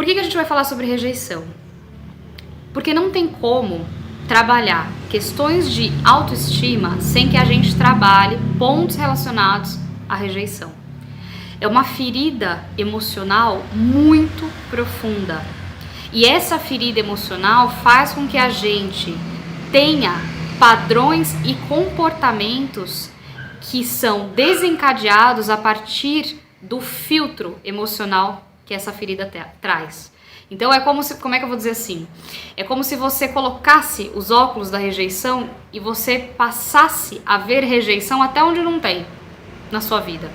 Por que a gente vai falar sobre rejeição? Porque não tem como trabalhar questões de autoestima sem que a gente trabalhe pontos relacionados à rejeição. É uma ferida emocional muito profunda. E essa ferida emocional faz com que a gente tenha padrões e comportamentos que são desencadeados a partir do filtro emocional que essa ferida traz. Então é como é que eu vou dizer assim? É como se você colocasse os óculos da rejeição e você passasse a ver rejeição até onde não tem na sua vida.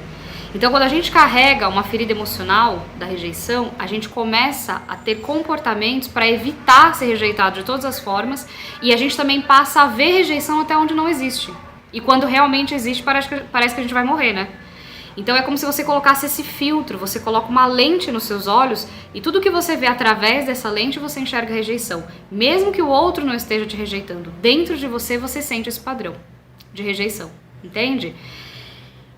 Então quando a gente carrega uma ferida emocional da rejeição, a gente começa a ter comportamentos para evitar ser rejeitado de todas as formas, e a gente também passa a ver rejeição até onde não existe. E quando realmente existe, parece que a gente vai morrer, né? Então é como se você colocasse esse filtro, você coloca uma lente nos seus olhos e tudo que você vê através dessa lente você enxerga rejeição. Mesmo que o outro não esteja te rejeitando, dentro de você você sente esse padrão de rejeição, entende?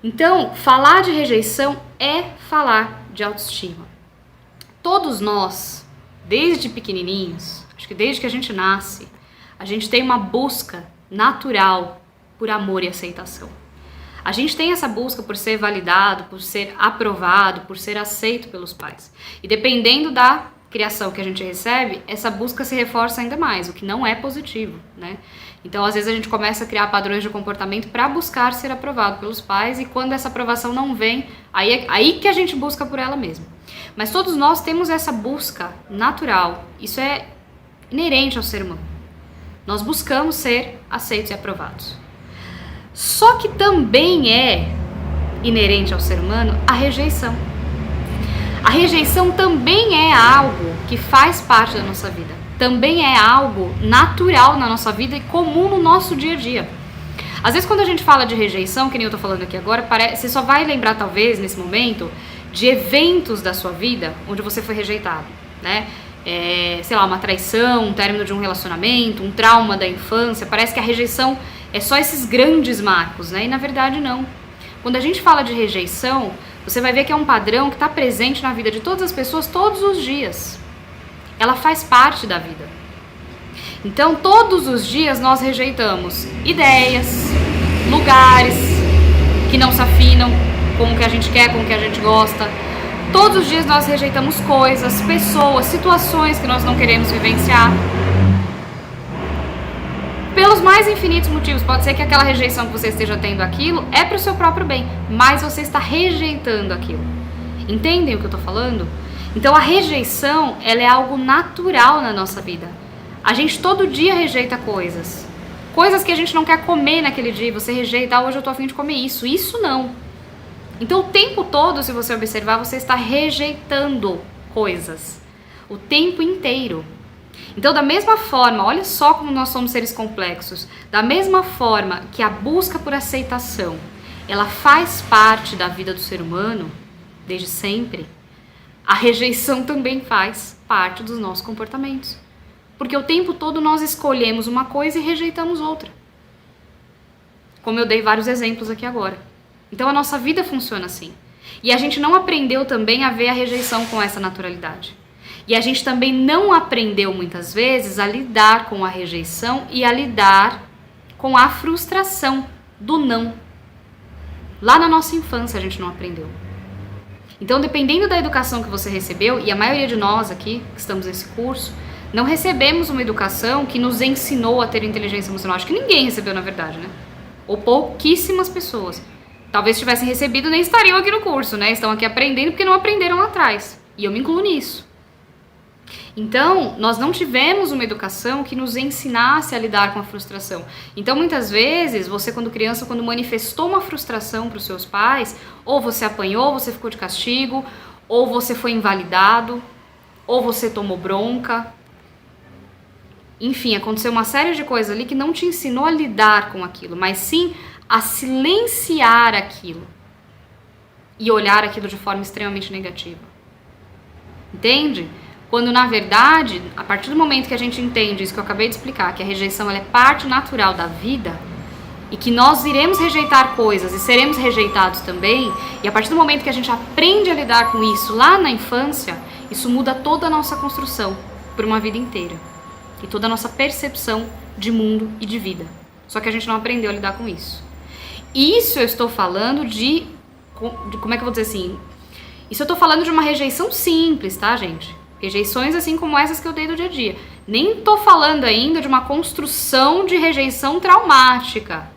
Então, falar de rejeição é falar de autoestima. Todos nós, desde pequenininhos, acho que desde que a gente nasce, a gente tem uma busca natural por amor e aceitação. A gente tem essa busca por ser validado, por ser aprovado, por ser aceito pelos pais. E dependendo da criação que a gente recebe, essa busca se reforça ainda mais, o que não é positivo, né? Então, às vezes a gente começa a criar padrões de comportamento para buscar ser aprovado pelos pais, e quando essa aprovação não vem, aí que a gente busca por ela mesma. Mas todos nós temos essa busca natural, isso é inerente ao ser humano. Nós buscamos ser aceitos e aprovados. Só que também é inerente ao ser humano a rejeição. A rejeição também é algo que faz parte da nossa vida. Também é algo natural na nossa vida e comum no nosso dia a dia. Às vezes quando a gente fala de rejeição, que nem eu tô falando aqui agora, você só vai lembrar talvez nesse momento de eventos da sua vida onde você foi rejeitado, né? Sei lá, uma traição, um término de um relacionamento, um trauma da infância. Parece que a rejeição é só esses grandes marcos, né? E na verdade não. Quando a gente fala de rejeição, você vai ver que é um padrão que está presente na vida de todas as pessoas todos os dias. Ela faz parte da vida. Então, todos os dias nós rejeitamos ideias, lugares que não se afinam com o que a gente quer, com o que a gente gosta. Todos os dias nós rejeitamos coisas, pessoas, situações que nós não queremos vivenciar. Pelos mais infinitos motivos. Pode ser que aquela rejeição que você esteja tendo aquilo é para o seu próprio bem, mas você está rejeitando aquilo. Entendem o que eu estou falando? Então a rejeição, ela é algo natural na nossa vida. A gente todo dia rejeita coisas. Coisas que a gente não quer comer naquele dia. Você rejeita, hoje eu tô a fim de comer isso. Isso não. Então o tempo todo, se você observar, você está rejeitando coisas. O tempo inteiro. Então, da mesma forma, olha só como nós somos seres complexos. Da mesma forma que a busca por aceitação, ela faz parte da vida do ser humano, desde sempre, a rejeição também faz parte dos nossos comportamentos. Porque o tempo todo nós escolhemos uma coisa e rejeitamos outra. Como eu dei vários exemplos aqui agora. Então, a nossa vida funciona assim. E a gente não aprendeu também a ver a rejeição com essa naturalidade. E a gente também não aprendeu muitas vezes a lidar com a rejeição e a lidar com a frustração do não. Lá na nossa infância a gente não aprendeu. Então, dependendo da educação que você recebeu, e a maioria de nós aqui que estamos nesse curso, não recebemos uma educação que nos ensinou a ter inteligência emocional. Acho que ninguém recebeu, na verdade, né? Ou pouquíssimas pessoas. Talvez tivessem recebido, nem estariam aqui no curso, né? Estão aqui aprendendo porque não aprenderam lá atrás. E eu me incluo nisso. Então, nós não tivemos uma educação que nos ensinasse a lidar com a frustração. Então, muitas vezes, você quando criança, quando manifestou uma frustração para os seus pais, ou você apanhou, ou você ficou de castigo, ou você foi invalidado, ou você tomou bronca. Enfim, aconteceu uma série de coisas ali que não te ensinou a lidar com aquilo, mas sim a silenciar aquilo e olhar aquilo de forma extremamente negativa. Entende? Quando, na verdade, a partir do momento que a gente entende isso que eu acabei de explicar, que a rejeição ela é parte natural da vida e que nós iremos rejeitar coisas e seremos rejeitados também, e a partir do momento que a gente aprende a lidar com isso lá na infância, isso muda toda a nossa construção por uma vida inteira. E toda a nossa percepção de mundo e de vida. Só que a gente não aprendeu a lidar com isso. Isso eu estou falando de como é que eu vou dizer assim? Isso eu estou falando de uma rejeição simples, tá, gente? Rejeições assim como essas que eu dei do dia a dia. Nem estou falando ainda de uma construção de rejeição traumática.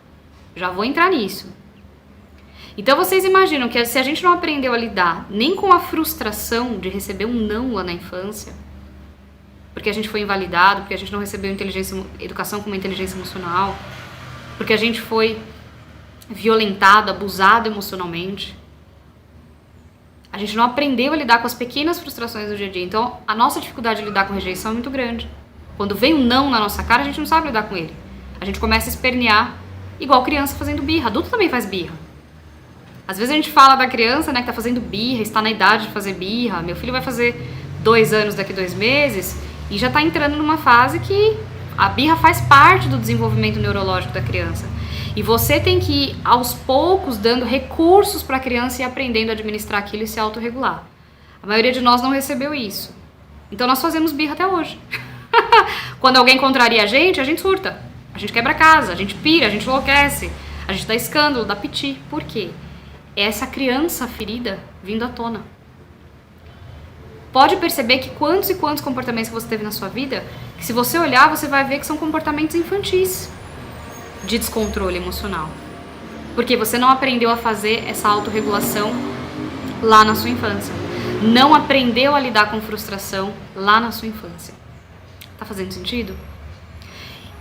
Já vou entrar nisso. Então vocês imaginam que se a gente não aprendeu a lidar nem com a frustração de receber um não lá na infância, porque a gente foi invalidado, porque a gente não recebeu educação com uma inteligência emocional, porque a gente foi violentado, abusado emocionalmente, a gente não aprendeu a lidar com as pequenas frustrações do dia a dia. Então a nossa dificuldade de lidar com rejeição é muito grande. Quando vem um não na nossa cara, a gente não sabe lidar com ele. A gente começa a espernear, igual criança fazendo birra. Adulto também faz birra. Às vezes a gente fala da criança, né, que tá fazendo birra, está na idade de fazer birra. Meu filho vai fazer 2 anos daqui 2 meses e já tá entrando numa fase que a birra faz parte do desenvolvimento neurológico da criança. E você tem que ir aos poucos dando recursos para a criança e aprendendo a administrar aquilo e se autorregular. A maioria de nós não recebeu isso. Então nós fazemos birra até hoje. Quando alguém contraria a gente surta. A gente quebra a casa, a gente pira, a gente enlouquece, a gente dá escândalo, dá piti. Por quê? É essa criança ferida vindo à tona. Pode perceber que quantos e quantos comportamentos que você teve na sua vida, que se você olhar, você vai ver que são comportamentos infantis de descontrole emocional. Porque você não aprendeu a fazer essa autorregulação lá na sua infância. Não aprendeu a lidar com frustração lá na sua infância. Tá fazendo sentido?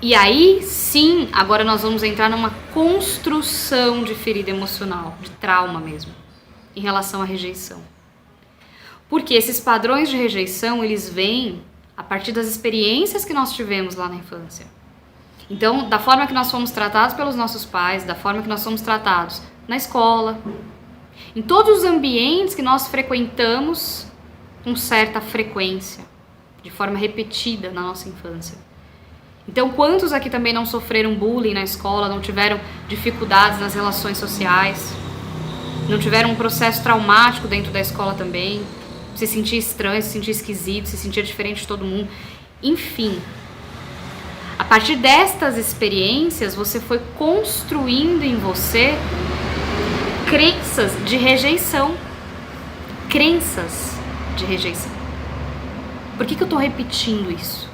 E aí, sim, agora nós vamos entrar numa construção de ferida emocional, de trauma mesmo, em relação à rejeição. Porque esses padrões de rejeição, eles vêm a partir das experiências que nós tivemos lá na infância. Então, da forma que nós fomos tratados pelos nossos pais, da forma que nós fomos tratados na escola, em todos os ambientes que nós frequentamos com certa frequência, de forma repetida na nossa infância. Então, quantos aqui também não sofreram bullying na escola, não tiveram dificuldades nas relações sociais, não tiveram um processo traumático dentro da escola também, se sentir estranho, se sentir esquisito, se sentir diferente de todo mundo, enfim. A partir destas experiências, você foi construindo em você crenças de rejeição. Crenças de rejeição. Por que eu estou repetindo isso?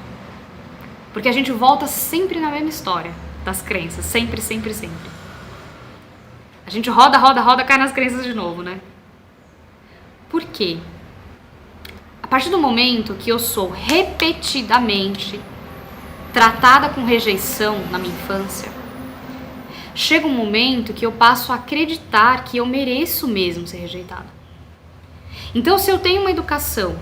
Porque a gente volta sempre na mesma história das crenças. Sempre, sempre, sempre. A gente roda, roda, roda, cai nas crenças de novo, né? Por quê? A partir do momento que eu sou repetidamente tratada com rejeição na minha infância, chega um momento que eu passo a acreditar que eu mereço mesmo ser rejeitada. Então, se eu tenho uma educação,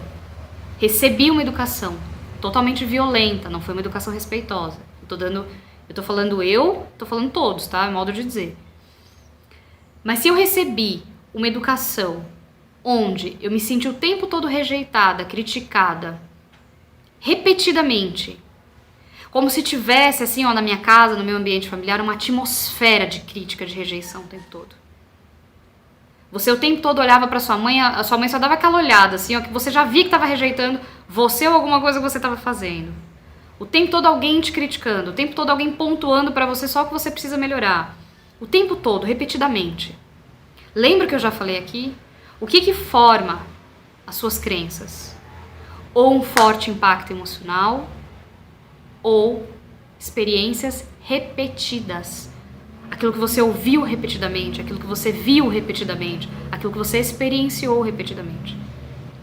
recebi uma educação totalmente violenta, não foi uma educação respeitosa. Eu tô falando todos, tá? É modo de dizer. Mas se eu recebi uma educação onde eu me senti o tempo todo rejeitada, criticada, repetidamente, como se tivesse, assim, ó, na minha casa, no meu ambiente familiar, uma atmosfera de crítica, de rejeição o tempo todo. Você o tempo todo olhava pra sua mãe, a sua mãe só dava aquela olhada, assim, ó, que você já via que estava rejeitando você ou alguma coisa que você estava fazendo. O tempo todo alguém te criticando, o tempo todo alguém pontuando pra você só o que você precisa melhorar. O tempo todo, repetidamente. Lembra que eu já falei aqui? O que forma as suas crenças? Ou um forte impacto emocional, ou experiências repetidas. Aquilo que você ouviu repetidamente, aquilo que você viu repetidamente, aquilo que você experienciou repetidamente.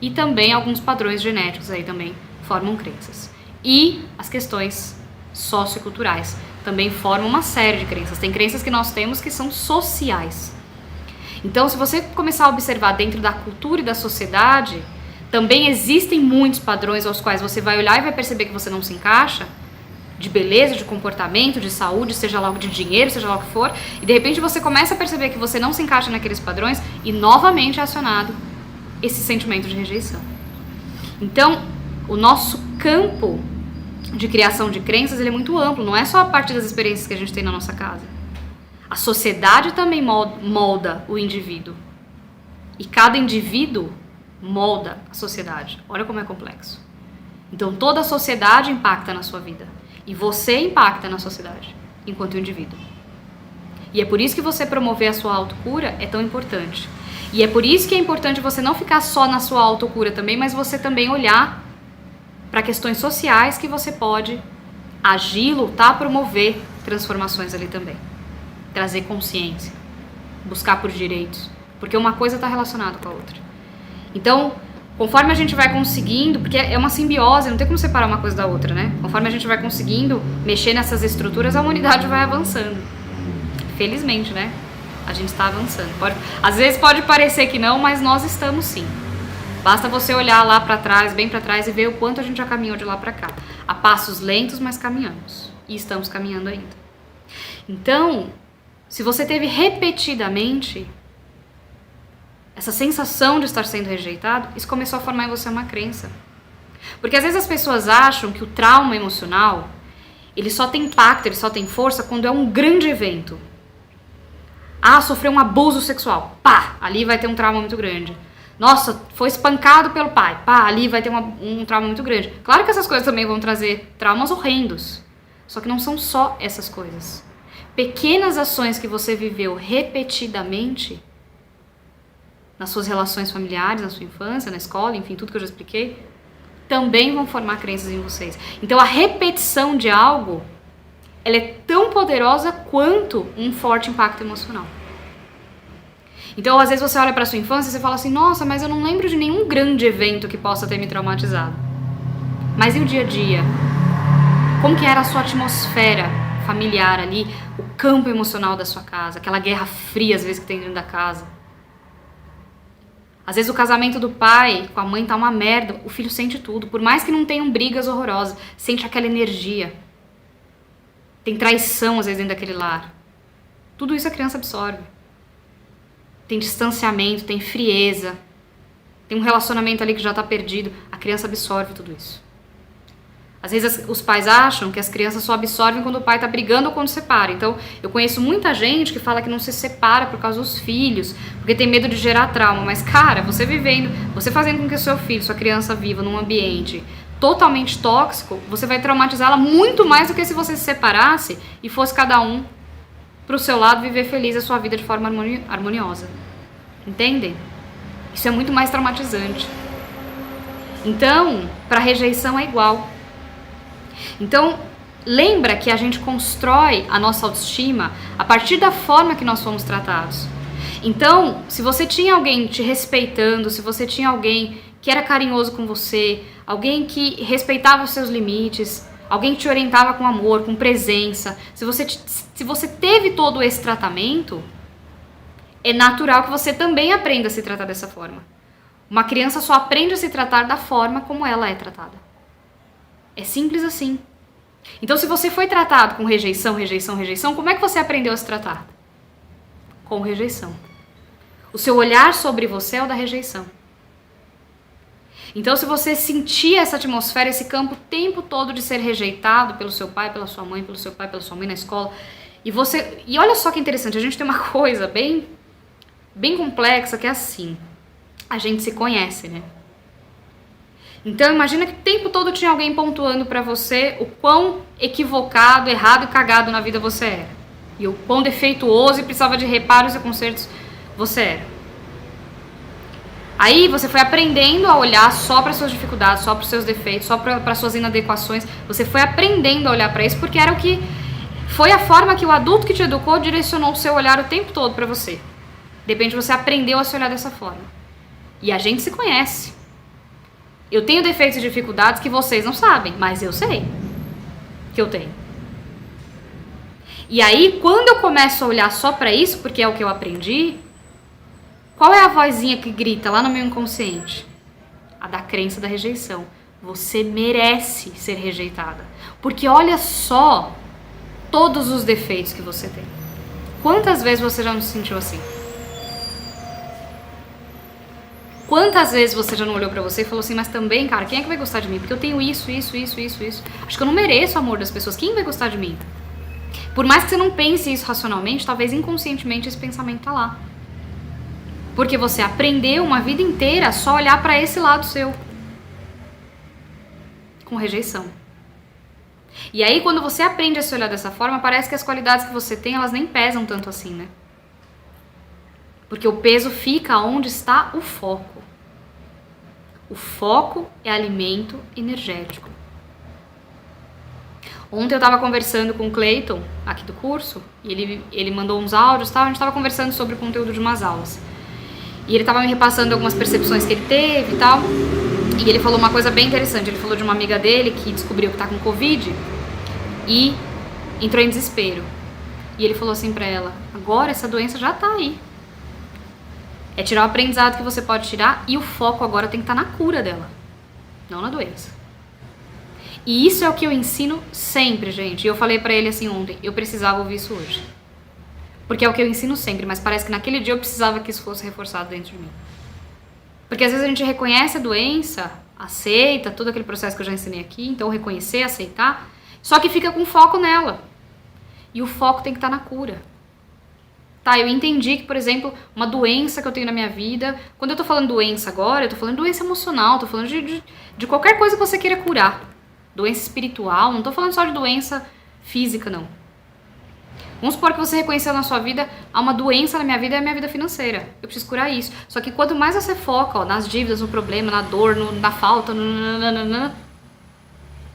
E também alguns padrões genéticos aí também formam crenças. E as questões socioculturais também formam uma série de crenças. Tem crenças que nós temos que são sociais. Então, se você começar a observar dentro da cultura e da sociedade, também existem muitos padrões aos quais você vai olhar e vai perceber que você não se encaixa, de beleza, de comportamento, de saúde, seja lá de dinheiro, seja lá o que for, e de repente você começa a perceber que você não se encaixa naqueles padrões e novamente é acionado esse sentimento de rejeição. Então, o nosso campo de criação de crenças, ele é muito amplo, não é só a partir das experiências que a gente tem na nossa casa. A sociedade também molda o indivíduo. E cada indivíduo molda a sociedade. Olha como é complexo. Então toda a sociedade impacta na sua vida. E você impacta na sociedade, enquanto indivíduo. E é por isso que você promover a sua autocura é tão importante. E é por isso que é importante você não ficar só na sua autocura também, mas você também olhar para questões sociais que você pode agir, lutar, promover transformações ali também. Trazer consciência. Buscar por direitos. Porque uma coisa está relacionada com a outra. Então, conforme a gente vai conseguindo, porque é uma simbiose, não tem como separar uma coisa da outra, né? Conforme a gente vai conseguindo mexer nessas estruturas, a humanidade vai avançando. Felizmente, né? A gente está avançando. Às vezes pode parecer que não, mas nós estamos sim. Basta você olhar lá para trás, bem para trás, e ver o quanto a gente já caminhou de lá para cá. A passos lentos, mas caminhamos. E estamos caminhando ainda. Então, se você teve repetidamente essa sensação de estar sendo rejeitado, isso começou a formar em você uma crença. Porque às vezes as pessoas acham que o trauma emocional, ele só tem impacto, ele só tem força quando é um grande evento. Ah, sofreu um abuso sexual. Pá, ali vai ter um trauma muito grande. Nossa, foi espancado pelo pai. Pá, ali vai ter um trauma muito grande. Claro que essas coisas também vão trazer traumas horrendos. Só que não são só essas coisas. Pequenas ações que você viveu repetidamente nas suas relações familiares, na sua infância, na escola, enfim, tudo que eu já expliquei, também vão formar crenças em vocês. Então a repetição de algo, ela é tão poderosa quanto um forte impacto emocional. Então às vezes você olha para sua infância e você fala assim, nossa, mas eu não lembro de nenhum grande evento que possa ter me traumatizado. Mas e o dia a dia? Como que era a sua atmosfera familiar ali, o campo emocional da sua casa, aquela guerra fria às vezes que tem dentro da casa? Às vezes o casamento do pai com a mãe tá uma merda, o filho sente tudo, por mais que não tenham brigas horrorosas, sente aquela energia. Tem traição às vezes dentro daquele lar. Tudo isso a criança absorve. Tem distanciamento, tem frieza, tem um relacionamento ali que já tá perdido, a criança absorve tudo isso. Às vezes os pais acham que as crianças só absorvem quando o pai tá brigando ou quando separa. Então, eu conheço muita gente que fala que não se separa por causa dos filhos, porque tem medo de gerar trauma. Mas, cara, você vivendo, você fazendo com que o seu filho, sua criança viva num ambiente totalmente tóxico, você vai traumatizá-la muito mais do que se você se separasse e fosse cada um pro seu lado viver feliz a sua vida de forma harmoniosa. Entendem? Isso é muito mais traumatizante. Então, para rejeição é igual. Então, lembra que a gente constrói a nossa autoestima a partir da forma que nós fomos tratados. Então, se você tinha alguém te respeitando, se você tinha alguém que era carinhoso com você, alguém que respeitava os seus limites, alguém que te orientava com amor, com presença, se você teve todo esse tratamento, é natural que você também aprenda a se tratar dessa forma. Uma criança só aprende a se tratar da forma como ela é tratada. É simples assim. Então, se você foi tratado com rejeição, como é que você aprendeu a se tratar? Com rejeição. O seu olhar sobre você é o da rejeição. Então, se você sentir essa atmosfera, esse campo o tempo todo de ser rejeitado pelo seu pai, pela sua mãe, pelo seu pai, pela sua mãe na escola, e olha só que interessante, a gente tem uma coisa bem complexa que é assim, a gente se conhece, né? Então imagina que o tempo todo tinha alguém pontuando pra você o quão equivocado, errado e cagado na vida você era. E o quão defeituoso e precisava de reparos e consertos você era. Aí você foi aprendendo a olhar só para suas dificuldades, só para os seus defeitos, só para suas inadequações. Você foi aprendendo a olhar para isso porque era o que foi a forma que o adulto que te educou direcionou o seu olhar o tempo todo para você. De repente você aprendeu a se olhar dessa forma. E a gente se conhece. Eu tenho defeitos e dificuldades que vocês não sabem, mas eu sei que eu tenho. E aí, quando eu começo a olhar só pra isso, porque é o que eu aprendi, qual é a vozinha que grita lá no meu inconsciente? A da crença da rejeição. Você merece ser rejeitada. Porque olha só todos os defeitos que você tem. Quantas vezes você já não se sentiu assim? Quantas vezes você já não olhou pra você e falou assim, mas também, cara, quem é que vai gostar de mim? Porque eu tenho isso. Acho que eu não mereço o amor das pessoas. Quem vai gostar de mim? Por mais que você não pense isso racionalmente, talvez inconscientemente esse pensamento tá lá. Porque você aprendeu uma vida inteira a só olhar para esse lado seu. Com rejeição. E aí, quando você aprende a se olhar dessa forma, parece que as qualidades que você tem, elas nem pesam tanto assim, né? Porque o peso fica onde está o foco. O foco é alimento energético. Ontem eu estava conversando com o Cleiton, aqui do curso, e ele mandou uns áudios, tá? A gente estava conversando sobre o conteúdo de umas aulas. E ele estava me repassando algumas percepções que ele teve e tal. E ele falou uma coisa bem interessante. Ele falou de uma amiga dele que descobriu que tá com Covid e entrou em desespero. E ele falou assim pra ela: agora essa doença já tá aí. É tirar o aprendizado que você pode tirar e o foco agora tem que estar na cura dela, não na doença. E isso é o que eu ensino sempre, gente. E eu falei pra ele assim ontem, eu precisava ouvir isso hoje. Porque é o que eu ensino sempre, mas parece que naquele dia eu precisava que isso fosse reforçado dentro de mim. Porque às vezes a gente reconhece a doença, aceita todo aquele processo que eu já ensinei aqui, então reconhecer, aceitar, só que fica com foco nela. E o foco tem que estar na cura. Tá, eu entendi que, por exemplo, uma doença que eu tenho na minha vida, quando eu tô falando doença agora, eu tô falando doença emocional, tô falando de qualquer coisa que você queira curar. Doença espiritual, não tô falando só de doença física, não. Vamos supor que você reconheceu na sua vida, há uma doença na minha vida, é a minha vida financeira. Eu preciso curar isso. Só que quanto mais você foca nas dívidas, no problema, na dor, na falta,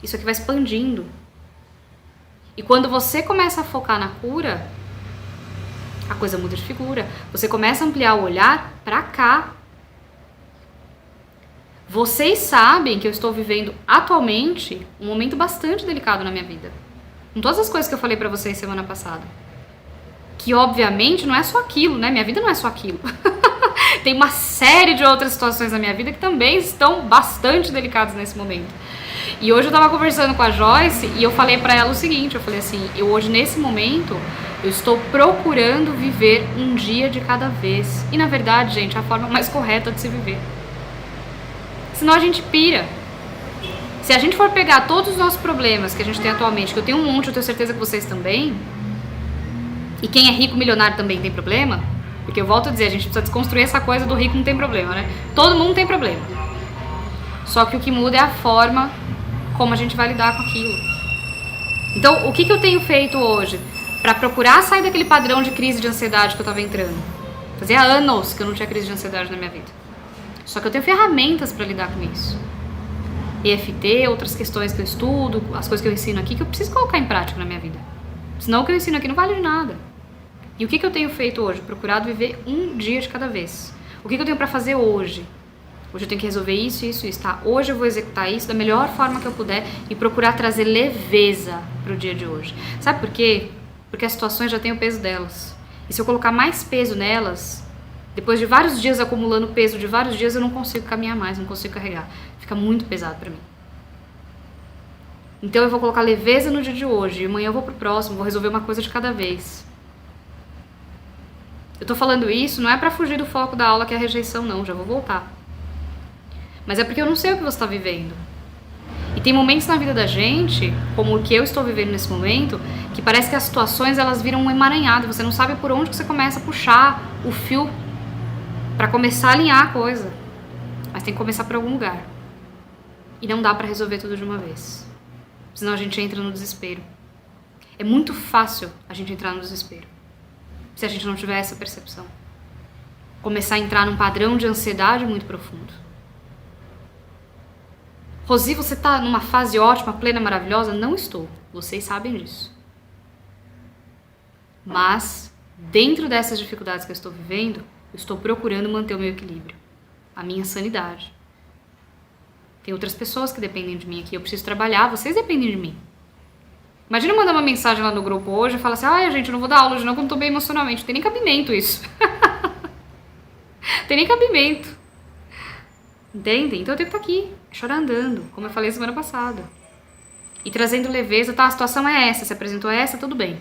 isso aqui vai expandindo. E quando você começa a focar na cura, a coisa muda de figura. Você começa a ampliar o olhar pra cá. Vocês sabem que eu estou vivendo atualmente um momento bastante delicado na minha vida. Com todas as coisas que eu falei pra vocês semana passada. Que obviamente não é só aquilo, né? Minha vida não é só aquilo. Tem uma série de outras situações na minha vida que também estão bastante delicadas nesse momento. E hoje eu tava conversando com a Joyce e eu falei pra ela o seguinte, eu falei assim, eu hoje nesse momento, eu estou procurando viver um dia de cada vez. E na verdade, gente, é a forma mais correta de se viver. Senão a gente pira. Se a gente for pegar todos os nossos problemas que a gente tem atualmente, que eu tenho um monte, eu tenho certeza que vocês também, e quem é rico, milionário também tem problema, porque eu volto a dizer, a gente precisa desconstruir essa coisa do rico não tem problema, né? Todo mundo tem problema. Só que o que muda é a forma como a gente vai lidar com aquilo. Então, o que eu tenho feito hoje para procurar sair daquele padrão de crise de ansiedade que eu tava entrando? Fazia anos que eu não tinha crise de ansiedade na minha vida. Só que eu tenho ferramentas para lidar com isso. EFT, outras questões que eu estudo, as coisas que eu ensino aqui, que eu preciso colocar em prática na minha vida. Senão o que eu ensino aqui não vale de nada. E o que eu tenho feito hoje? Procurado viver um dia de cada vez. O que eu tenho para fazer hoje? Hoje eu tenho que resolver isso, isso, isso, tá? Hoje eu vou executar isso da melhor forma que eu puder e procurar trazer leveza pro dia de hoje. Sabe por quê? Porque as situações já têm o peso delas. E se eu colocar mais peso nelas, depois de vários dias acumulando peso de vários dias, eu não consigo caminhar mais, não consigo carregar. Fica muito pesado pra mim. Então eu vou colocar leveza no dia de hoje, e amanhã eu vou pro próximo, vou resolver uma coisa de cada vez. Eu tô falando isso, não é pra fugir do foco da aula que é a rejeição, não, já vou voltar. Mas é porque eu não sei o que você tá vivendo. E tem momentos na vida da gente, como o que eu estou vivendo nesse momento, que parece que as situações elas viram um emaranhado, você não sabe por onde que você começa a puxar o fio pra começar a alinhar a coisa. Mas tem que começar por algum lugar. E não dá pra resolver tudo de uma vez. Senão a gente entra no desespero. É muito fácil a gente entrar no desespero. Se a gente não tiver essa percepção. Começar a entrar num padrão de ansiedade muito profundo. Rosi, você tá numa fase ótima, plena, maravilhosa? Não estou. Vocês sabem disso. Mas, dentro dessas dificuldades que eu estou vivendo, eu estou procurando manter o meu equilíbrio. A minha sanidade. Tem outras pessoas que dependem de mim aqui. Eu preciso trabalhar, vocês dependem de mim. Imagina eu mandar uma mensagem lá no grupo hoje e falar assim, ai gente, eu não vou dar aula hoje não, porque eu não tô bem emocionalmente. Não tem nem cabimento isso. Tem nem cabimento. Entendem? Então eu tenho que estar aqui, chorandando, como eu falei semana passada. E trazendo leveza, tá, a situação é essa, se apresentou essa, tudo bem.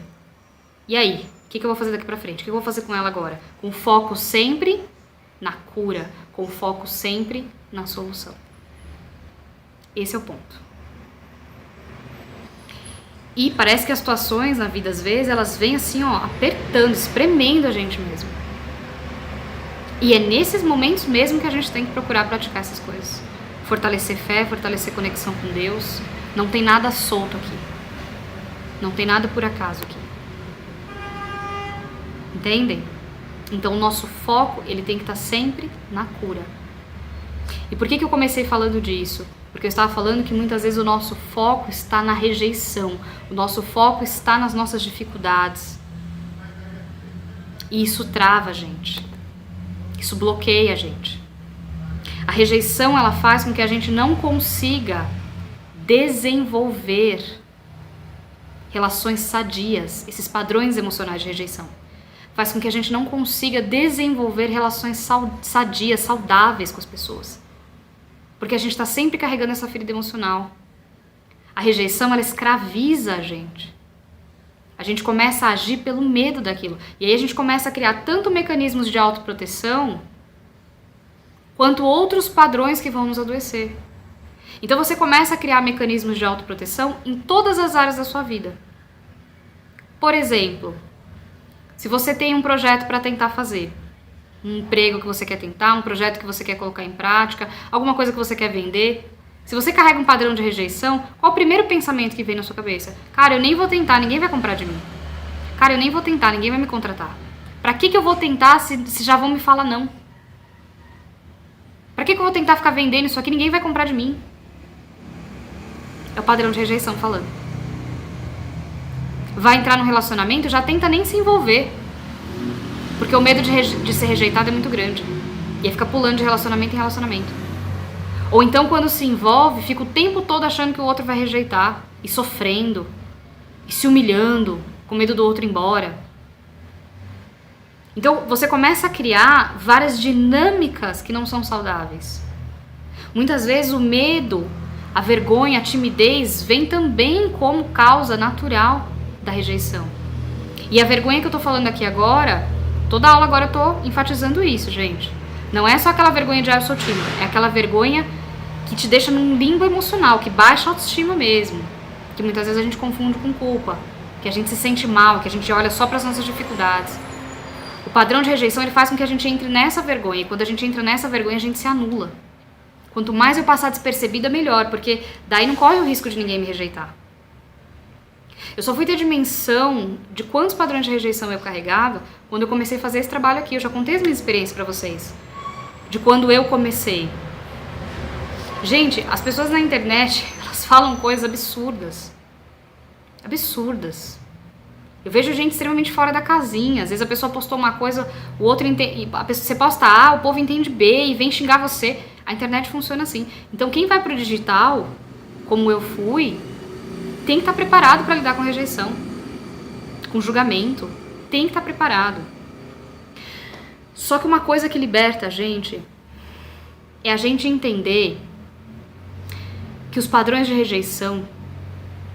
E aí? O que eu vou fazer daqui pra frente? O que eu vou fazer com ela agora? Com foco sempre na cura, com foco sempre na solução. Esse é o ponto. E parece que as situações na vida, às vezes, elas vêm assim, ó, apertando, espremendo a gente mesmo. E é nesses momentos mesmo que a gente tem que procurar praticar essas coisas. Fortalecer fé, fortalecer conexão com Deus. Não tem nada solto aqui. Não tem nada por acaso aqui. Entendem? Então o nosso foco, ele tem que estar sempre na cura. E por que eu comecei falando disso? Porque eu estava falando que muitas vezes o nosso foco está na rejeição. O nosso foco está nas nossas dificuldades. E isso trava a gente. Isso bloqueia a gente. A rejeição, ela faz com que a gente não consiga desenvolver relações sadias, esses padrões emocionais de rejeição. Faz com que a gente não consiga desenvolver relações sadias, saudáveis com as pessoas. Porque a gente está sempre carregando essa ferida emocional. A rejeição, ela escraviza a gente. A gente começa a agir pelo medo daquilo. E aí a gente começa a criar tanto mecanismos de autoproteção, quanto outros padrões que vão nos adoecer. Então você começa a criar mecanismos de autoproteção em todas as áreas da sua vida. Por exemplo, se você tem um projeto para tentar fazer, um emprego que você quer tentar, um projeto que você quer colocar em prática, alguma coisa que você quer vender, se você carrega um padrão de rejeição, qual o primeiro pensamento que vem na sua cabeça? Cara, eu nem vou tentar, ninguém vai comprar de mim. Cara, eu nem vou tentar, ninguém vai me contratar. Pra que eu vou tentar se já vão me falar não? Pra que eu vou tentar ficar vendendo isso aqui? Ninguém vai comprar de mim. É o padrão de rejeição falando. Vai entrar no relacionamento, já tenta nem se envolver. Porque o medo de ser rejeitado é muito grande. E aí fica pulando de relacionamento em relacionamento. Ou então quando se envolve, fica o tempo todo achando que o outro vai rejeitar. E sofrendo. E se humilhando. Com medo do outro ir embora. Então você começa a criar várias dinâmicas que não são saudáveis. Muitas vezes o medo, a vergonha, a timidez vem também como causa natural da rejeição. E a vergonha que eu tô falando aqui agora, toda aula agora eu tô enfatizando isso, gente. Não é só aquela vergonha de eu sou tímida, é aquela vergonha que te deixa num limbo emocional, que baixa a autoestima mesmo. Que muitas vezes a gente confunde com culpa, que a gente se sente mal, que a gente olha só para as nossas dificuldades. O padrão de rejeição, ele faz com que a gente entre nessa vergonha, e quando a gente entra nessa vergonha, a gente se anula. Quanto mais eu passar despercebida, melhor, porque daí não corre o risco de ninguém me rejeitar. Eu só fui ter dimensão de quantos padrões de rejeição eu carregava quando eu comecei a fazer esse trabalho aqui. Eu já contei as minhas experiências pra vocês. De quando eu comecei. Gente, as pessoas na internet, elas falam coisas absurdas. Absurdas. Eu vejo gente extremamente fora da casinha. Às vezes a pessoa postou uma coisa, o outro entende, você posta A, o povo entende B e vem xingar você. A internet funciona assim. Então quem vai pro digital, como eu fui, tem que estar preparado para lidar com rejeição, com julgamento. Tem que estar preparado. Só que uma coisa que liberta a gente é a gente entender que os padrões de rejeição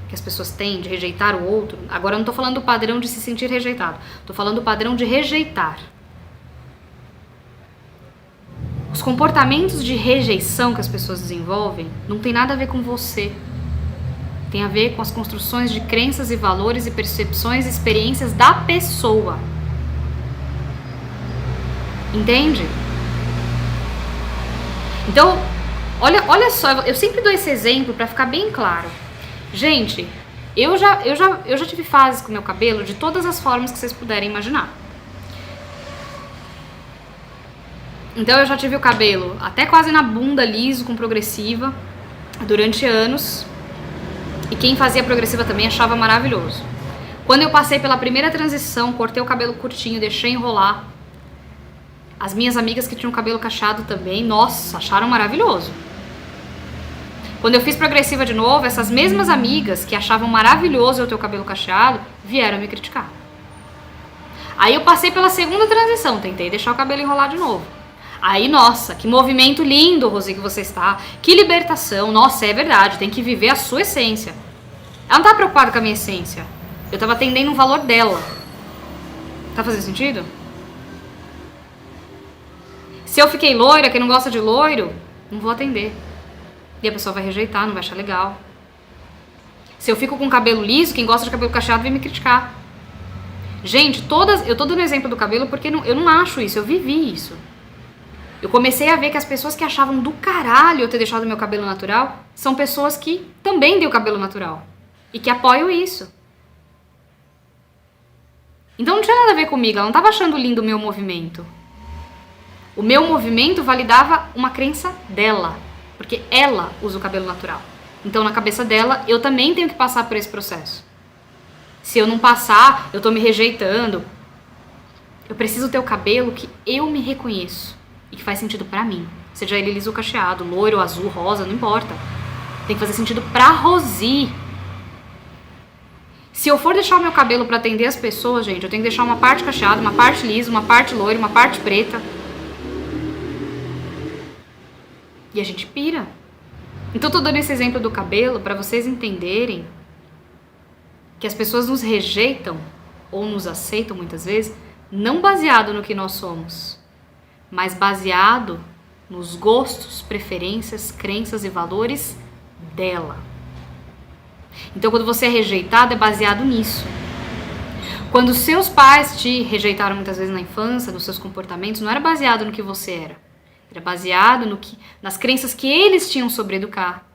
que as pessoas têm de rejeitar o outro, agora eu não tô falando do padrão de se sentir rejeitado, tô falando do padrão de rejeitar. Os comportamentos de rejeição que as pessoas desenvolvem não tem nada a ver com você. Tem a ver com as construções de crenças e valores e percepções e experiências da pessoa. Entende? Então, olha só, eu sempre dou esse exemplo para ficar bem claro. Gente, eu já tive fases com meu cabelo de todas as formas que vocês puderem imaginar. Então eu já tive o cabelo até quase na bunda, liso, com progressiva, durante anos. E quem fazia progressiva também achava maravilhoso. Quando eu passei pela primeira transição, cortei o cabelo curtinho, deixei enrolar. As minhas amigas que tinham cabelo cacheado também, nossa, acharam maravilhoso. Quando eu fiz progressiva de novo, essas mesmas amigas que achavam maravilhoso eu ter o cabelo cacheado, vieram me criticar. Aí eu passei pela segunda transição, tentei deixar o cabelo enrolar de novo. Aí, nossa, que movimento lindo, Rosi, que você está. Que libertação. Nossa, é verdade, tem que viver a sua essência. Ela não tá preocupada com a minha essência. Eu tava atendendo o valor dela. Tá fazendo sentido? Se eu fiquei loira, quem não gosta de loiro, não vou atender. E a pessoa vai rejeitar, não vai achar legal. Se eu fico com cabelo liso, quem gosta de cabelo cacheado vem me criticar. Gente, eu tô dando exemplo do cabelo porque eu não acho isso, eu vivi isso. Eu comecei a ver que as pessoas que achavam do caralho eu ter deixado meu cabelo natural são pessoas que também têm o cabelo natural e que apoiam isso. Então não tinha nada a ver comigo, ela não estava achando lindo o meu movimento. O meu movimento validava uma crença dela, porque ela usa o cabelo natural. Então na cabeça dela, eu também tenho que passar por esse processo. Se eu não passar, eu tô me rejeitando. Eu preciso ter o cabelo que eu me reconheço e que faz sentido pra mim. Seja ele liso ou cacheado, loiro, azul, rosa, não importa. Tem que fazer sentido pra Rosi. Se eu for deixar o meu cabelo pra atender as pessoas, gente, eu tenho que deixar uma parte cacheada, uma parte lisa, uma parte loira, uma parte preta. E a gente pira. Então eu tô dando esse exemplo do cabelo pra vocês entenderem que as pessoas nos rejeitam ou nos aceitam muitas vezes, não baseado no que nós somos, mas baseado nos gostos, preferências, crenças e valores dela. Então quando você é rejeitado é baseado nisso. Quando seus pais te rejeitaram muitas vezes na infância, nos seus comportamentos, não era baseado no que você era. Era baseado nas crenças que eles tinham sobre educar,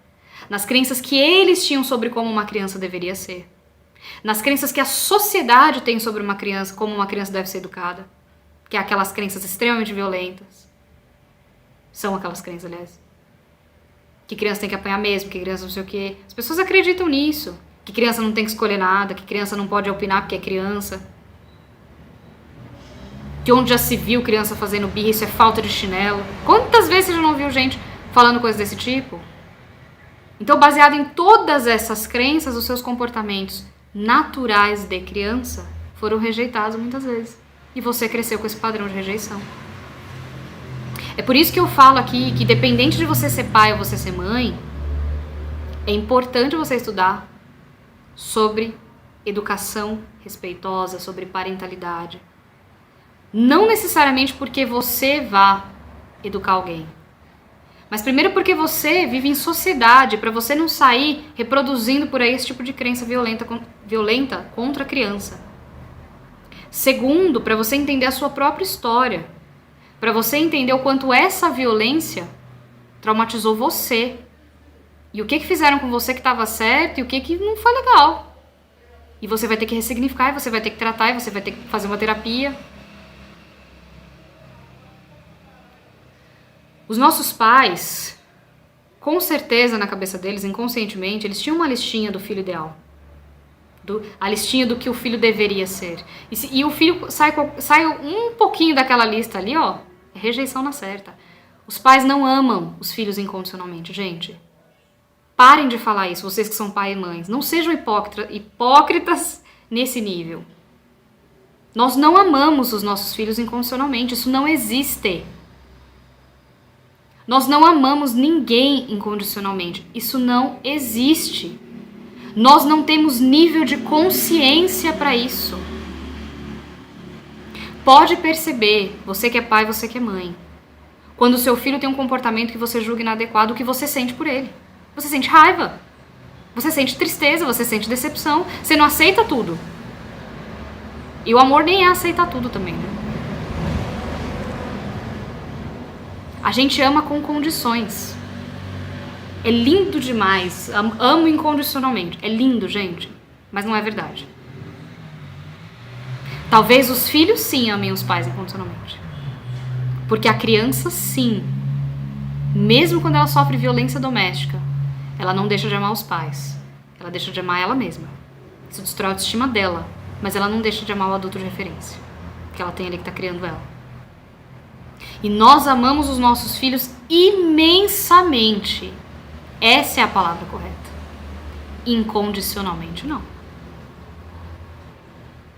nas crenças que eles tinham sobre como uma criança deveria ser, nas crenças que a sociedade tem sobre uma criança, como uma criança deve ser educada, que é aquelas crenças extremamente violentas. São aquelas crenças, aliás. Que criança tem que apanhar mesmo, que criança não sei o quê. As pessoas acreditam nisso. Que criança não tem que escolher nada, que criança não pode opinar porque é criança. Que onde já se viu criança fazendo birra, isso é falta de chinelo. Quantas vezes você já não viu gente falando coisas desse tipo? Então, baseado em todas essas crenças, os seus comportamentos naturais de criança foram rejeitados muitas vezes. E você cresceu com esse padrão de rejeição. É por isso que eu falo aqui que, independente de você ser pai ou você ser mãe, é importante você estudar sobre educação respeitosa, sobre parentalidade. Não necessariamente porque você vá educar alguém, mas primeiro porque você vive em sociedade, para você não sair reproduzindo por aí esse tipo de crença violenta contra a criança. Segundo, para você entender a sua própria história, para você entender o quanto essa violência traumatizou você e o que fizeram com você que estava certo e o que não foi legal. E você vai ter que ressignificar, e você vai ter que tratar, e você vai ter que fazer uma terapia. Os nossos pais, com certeza na cabeça deles, inconscientemente, eles tinham uma listinha do filho ideal. A listinha do que o filho deveria ser. E o filho sai um pouquinho daquela lista ali, ó, é rejeição na certa. Os pais não amam os filhos incondicionalmente, gente. Parem de falar isso, vocês que são pai e mães. Não sejam hipócritas nesse nível. Nós não amamos os nossos filhos incondicionalmente, isso não existe. Nós não amamos ninguém incondicionalmente. Isso não existe. Nós não temos nível de consciência para isso. Pode perceber, você que é pai, você que é mãe, quando o seu filho tem um comportamento que você julga inadequado, o que você sente por ele. Você sente raiva, você sente tristeza, você sente decepção, você não aceita tudo. E o amor nem é aceitar tudo também, né? A gente ama com condições. É lindo demais. Amo incondicionalmente. É lindo, gente. Mas não é verdade. Talvez os filhos sim amem os pais incondicionalmente. Porque a criança sim, mesmo quando ela sofre violência doméstica, ela não deixa de amar os pais. Ela deixa de amar ela mesma. Isso destrói a autoestima dela. Mas ela não deixa de amar o adulto de referência que ela tem ali que está criando ela. E nós amamos os nossos filhos imensamente. Essa é a palavra correta. Incondicionalmente, não.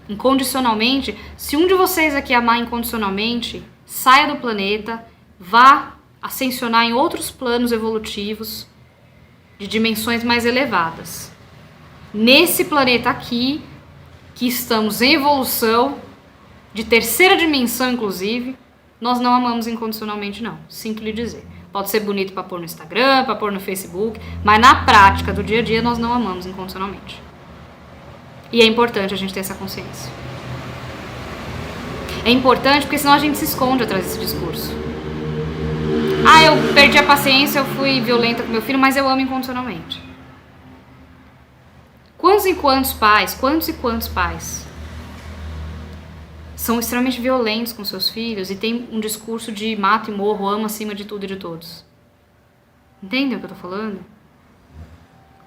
Incondicionalmente, se um de vocês aqui amar incondicionalmente, saia do planeta, vá ascensionar em outros planos evolutivos de dimensões mais elevadas. Nesse planeta aqui, que estamos em evolução, de terceira dimensão inclusive, nós não amamos incondicionalmente não, sinto lhe dizer. Pode ser bonito para pôr no Instagram, para pôr no Facebook, mas na prática do dia a dia nós não amamos incondicionalmente. E é importante a gente ter essa consciência. É importante porque senão a gente se esconde atrás desse discurso. Ah, eu perdi a paciência, eu fui violenta com meu filho, mas eu amo incondicionalmente. Quantos e quantos pais são extremamente violentos com seus filhos e tem um discurso de mato e morro, amo acima de tudo e de todos? Entendem o que eu tô falando?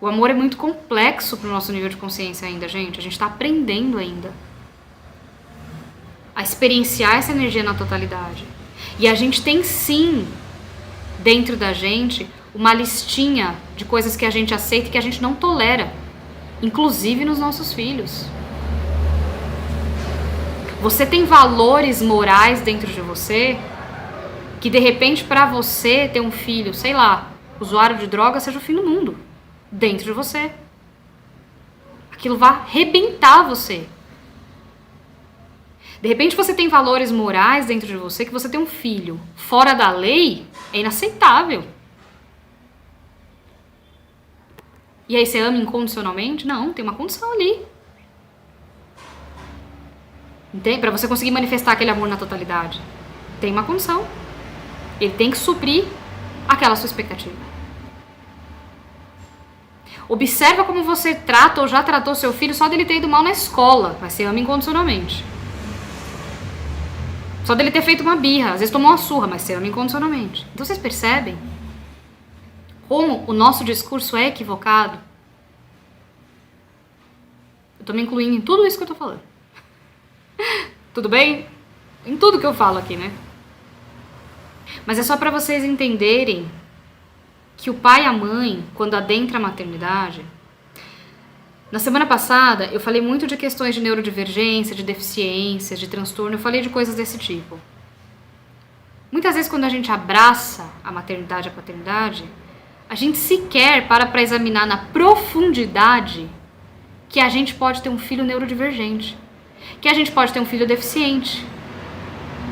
O amor é muito complexo pro nosso nível de consciência ainda, gente. A gente tá aprendendo ainda a experienciar essa energia na totalidade. E a gente tem sim, dentro da gente, uma listinha de coisas que a gente aceita e que a gente não tolera, inclusive nos nossos filhos. Você tem valores morais dentro de você que de repente pra você ter um filho, sei lá, usuário de droga seja o fim do mundo dentro de você. Aquilo vai arrebentar você. De repente você tem valores morais dentro de você que você tem um filho fora da lei, é inaceitável. E aí você ama incondicionalmente? Não, tem uma condição ali. Entende? Pra você conseguir manifestar aquele amor na totalidade, tem uma condição. Ele tem que suprir aquela sua expectativa. Observa como você trata ou já tratou seu filho só dele ter ido mal na escola, mas você ama incondicionalmente. Só dele ter feito uma birra, às vezes tomou uma surra, mas você ama incondicionalmente. Então vocês percebem como o nosso discurso é equivocado? Eu tô me incluindo em tudo isso que eu tô falando. Tudo bem? Em tudo que eu falo aqui, né? Mas é só pra vocês entenderem que o pai e a mãe, quando adentra a maternidade... Na semana passada, eu falei muito de questões de neurodivergência, de deficiências, de transtorno, eu falei de coisas desse tipo. Muitas vezes, quando a gente abraça a maternidade e a paternidade, a gente sequer para pra examinar na profundidade que a gente pode ter um filho neurodivergente, que a gente pode ter um filho deficiente,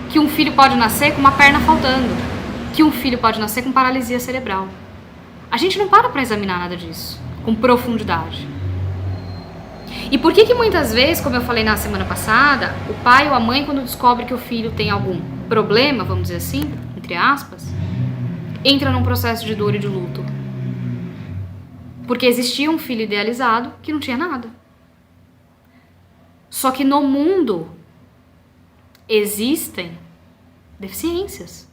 que um filho pode nascer com uma perna faltando, que um filho pode nascer com paralisia cerebral. A gente não para pra examinar nada disso, com profundidade. E por que muitas vezes, como eu falei na semana passada, o pai ou a mãe, quando descobre que o filho tem algum problema, vamos dizer assim, entre aspas, entra num processo de dor e de luto? Porque existia um filho idealizado que não tinha nada. Só que no mundo existem deficiências.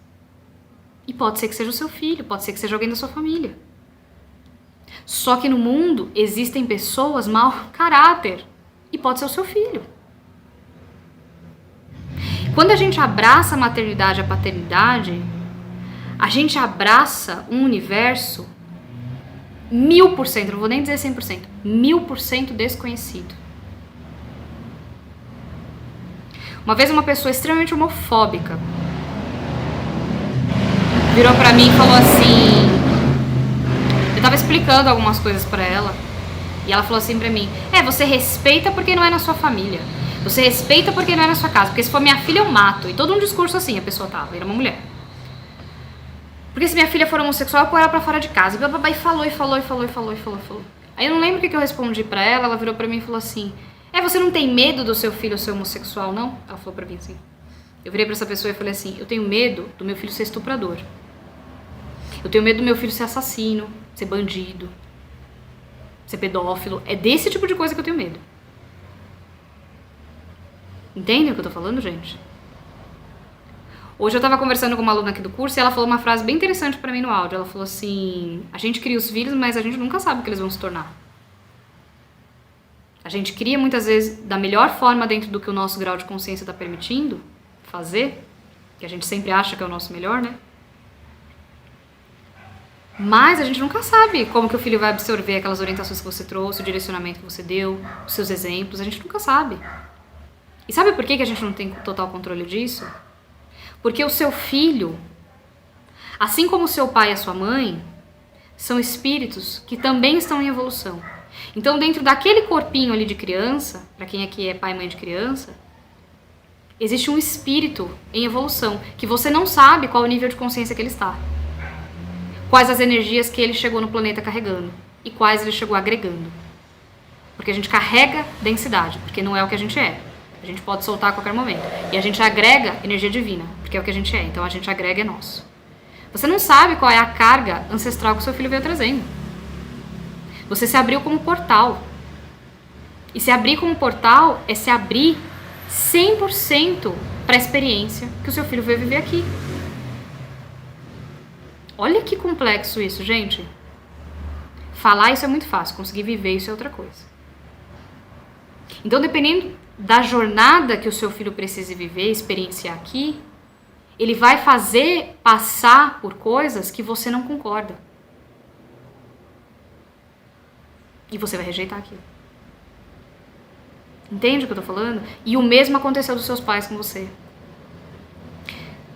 E pode ser que seja o seu filho, pode ser que seja alguém da sua família. Só que no mundo existem pessoas mau caráter e pode ser o seu filho. Quando a gente abraça a maternidade e a paternidade, a gente abraça um universo 1000%, não vou nem dizer 100%, 1000% desconhecido. Uma vez uma pessoa extremamente homofóbica virou pra mim e falou assim... Eu tava explicando algumas coisas pra ela e ela falou assim pra mim: você respeita porque não é na sua família, você respeita porque não é na sua casa, porque se for minha filha eu mato. E todo um discurso assim a pessoa tava, era uma mulher. Porque se minha filha for homossexual eu pôr ela pra fora de casa. E falou. Aí eu não lembro o que eu respondi pra ela. Ela virou pra mim e falou assim: você não tem medo do seu filho ser homossexual, não? Ela falou pra mim assim. Eu virei pra essa pessoa e falei assim: eu tenho medo do meu filho ser estuprador, eu tenho medo do meu filho ser assassino, ser bandido, ser pedófilo. É desse tipo de coisa que eu tenho medo. Entendem o que eu tô falando, gente? Hoje eu tava conversando com uma aluna aqui do curso e ela falou uma frase bem interessante pra mim no áudio. Ela falou assim: a gente cria os filhos, mas a gente nunca sabe o que eles vão se tornar. A gente cria muitas vezes da melhor forma dentro do que o nosso grau de consciência tá permitindo fazer, que a gente sempre acha que é o nosso melhor, né? Mas a gente nunca sabe como que o filho vai absorver aquelas orientações que você trouxe, o direcionamento que você deu, os seus exemplos, a gente nunca sabe. E sabe por que a gente não tem total controle disso? Porque o seu filho, assim como o seu pai e a sua mãe, são espíritos que também estão em evolução. Então, dentro daquele corpinho ali de criança, para quem aqui é pai e mãe de criança, existe um espírito em evolução, que você não sabe qual o nível de consciência que ele está. Quais as energias que ele chegou no planeta carregando e quais ele chegou agregando. Porque a gente carrega densidade, porque não é o que a gente é. A gente pode soltar a qualquer momento. E a gente agrega energia divina, porque é o que a gente é. Então a gente agrega é nosso. Você não sabe qual é a carga ancestral que o seu filho veio trazendo. Você se abriu como portal. E se abrir como portal é se abrir 100% para a experiência que o seu filho veio viver aqui. Olha que complexo isso, gente. Falar isso é muito fácil, conseguir viver isso é outra coisa. Então, dependendo da jornada que o seu filho precise viver, experienciar aqui, ele vai fazer passar por coisas que você não concorda. E você vai rejeitar aquilo. Entende o que eu tô falando? E o mesmo aconteceu dos seus pais com você.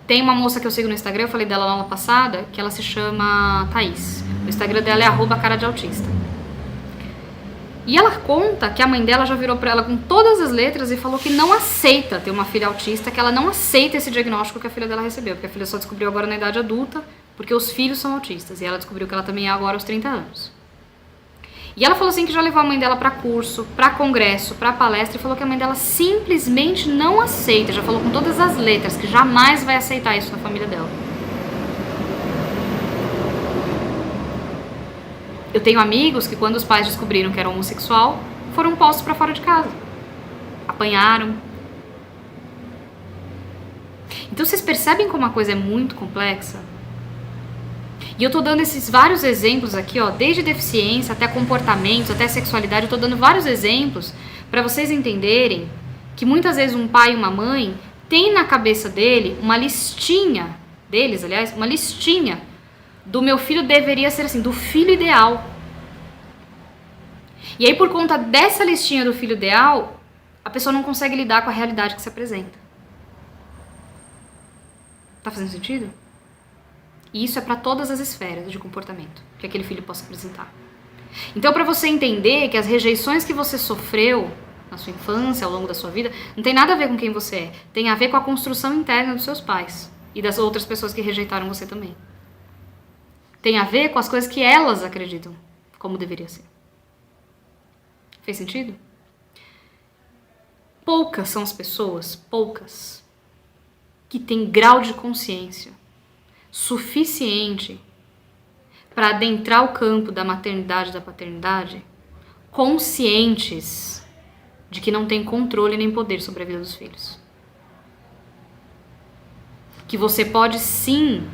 Tem uma moça que eu sigo no Instagram, eu falei dela na aula passada, que ela se chama Thaís. O Instagram dela é @caradeautista. E ela conta que a mãe dela já virou pra ela com todas as letras e falou que não aceita ter uma filha autista, que ela não aceita esse diagnóstico que a filha dela recebeu, porque a filha só descobriu agora na idade adulta, porque os filhos são autistas, e ela descobriu que ela também é agora aos 30 anos. E ela falou assim que já levou a mãe dela pra curso, pra congresso, pra palestra, e falou que a mãe dela simplesmente não aceita, já falou com todas as letras, que jamais vai aceitar isso na família dela. Eu tenho amigos que quando os pais descobriram que era homossexual, foram postos pra fora de casa. Apanharam. Então vocês percebem como a coisa é muito complexa? E eu tô dando esses vários exemplos aqui, ó, desde deficiência até comportamentos, até sexualidade, eu tô dando vários exemplos para vocês entenderem que muitas vezes um pai e uma mãe tem na cabeça dele uma listinha, deles, aliás, uma listinha do meu filho deveria ser assim, do filho ideal. E aí por conta dessa listinha do filho ideal, a pessoa não consegue lidar com a realidade que se apresenta. Tá fazendo sentido? E isso é para todas as esferas de comportamento que aquele filho possa apresentar. Então, para você entender que as rejeições que você sofreu na sua infância, ao longo da sua vida, não tem nada a ver com quem você é. Tem a ver com a construção interna dos seus pais e das outras pessoas que rejeitaram você também. Tem a ver com as coisas que elas acreditam como deveria ser. Fez sentido? Poucas são as pessoas, poucas, que têm grau de consciência suficiente para adentrar o campo da maternidade e da paternidade conscientes de que não tem controle nem poder sobre a vida dos filhos. Que você pode sim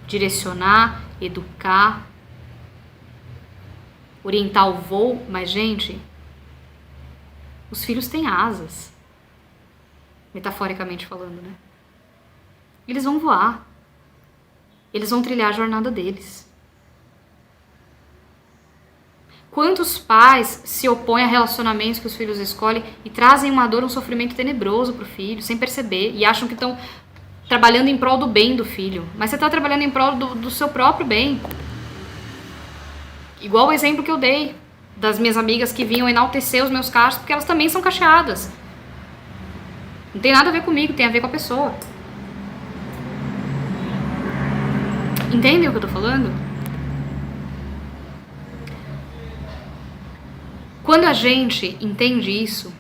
direcionar, educar, orientar o voo, mas gente, os filhos têm asas, metaforicamente falando, né? Eles vão voar. Eles vão trilhar a jornada deles. Quantos pais se opõem a relacionamentos que os filhos escolhem e trazem uma dor, um sofrimento tenebroso pro filho, sem perceber, e acham que estão trabalhando em prol do bem do filho. Mas você está trabalhando em prol do seu próprio bem. Igual o exemplo que eu dei das minhas amigas que vinham enaltecer os meus cachos, porque elas também são cacheadas. Não tem nada a ver comigo, tem a ver com a pessoa. Entendem o que eu tô falando? Quando a gente entende isso,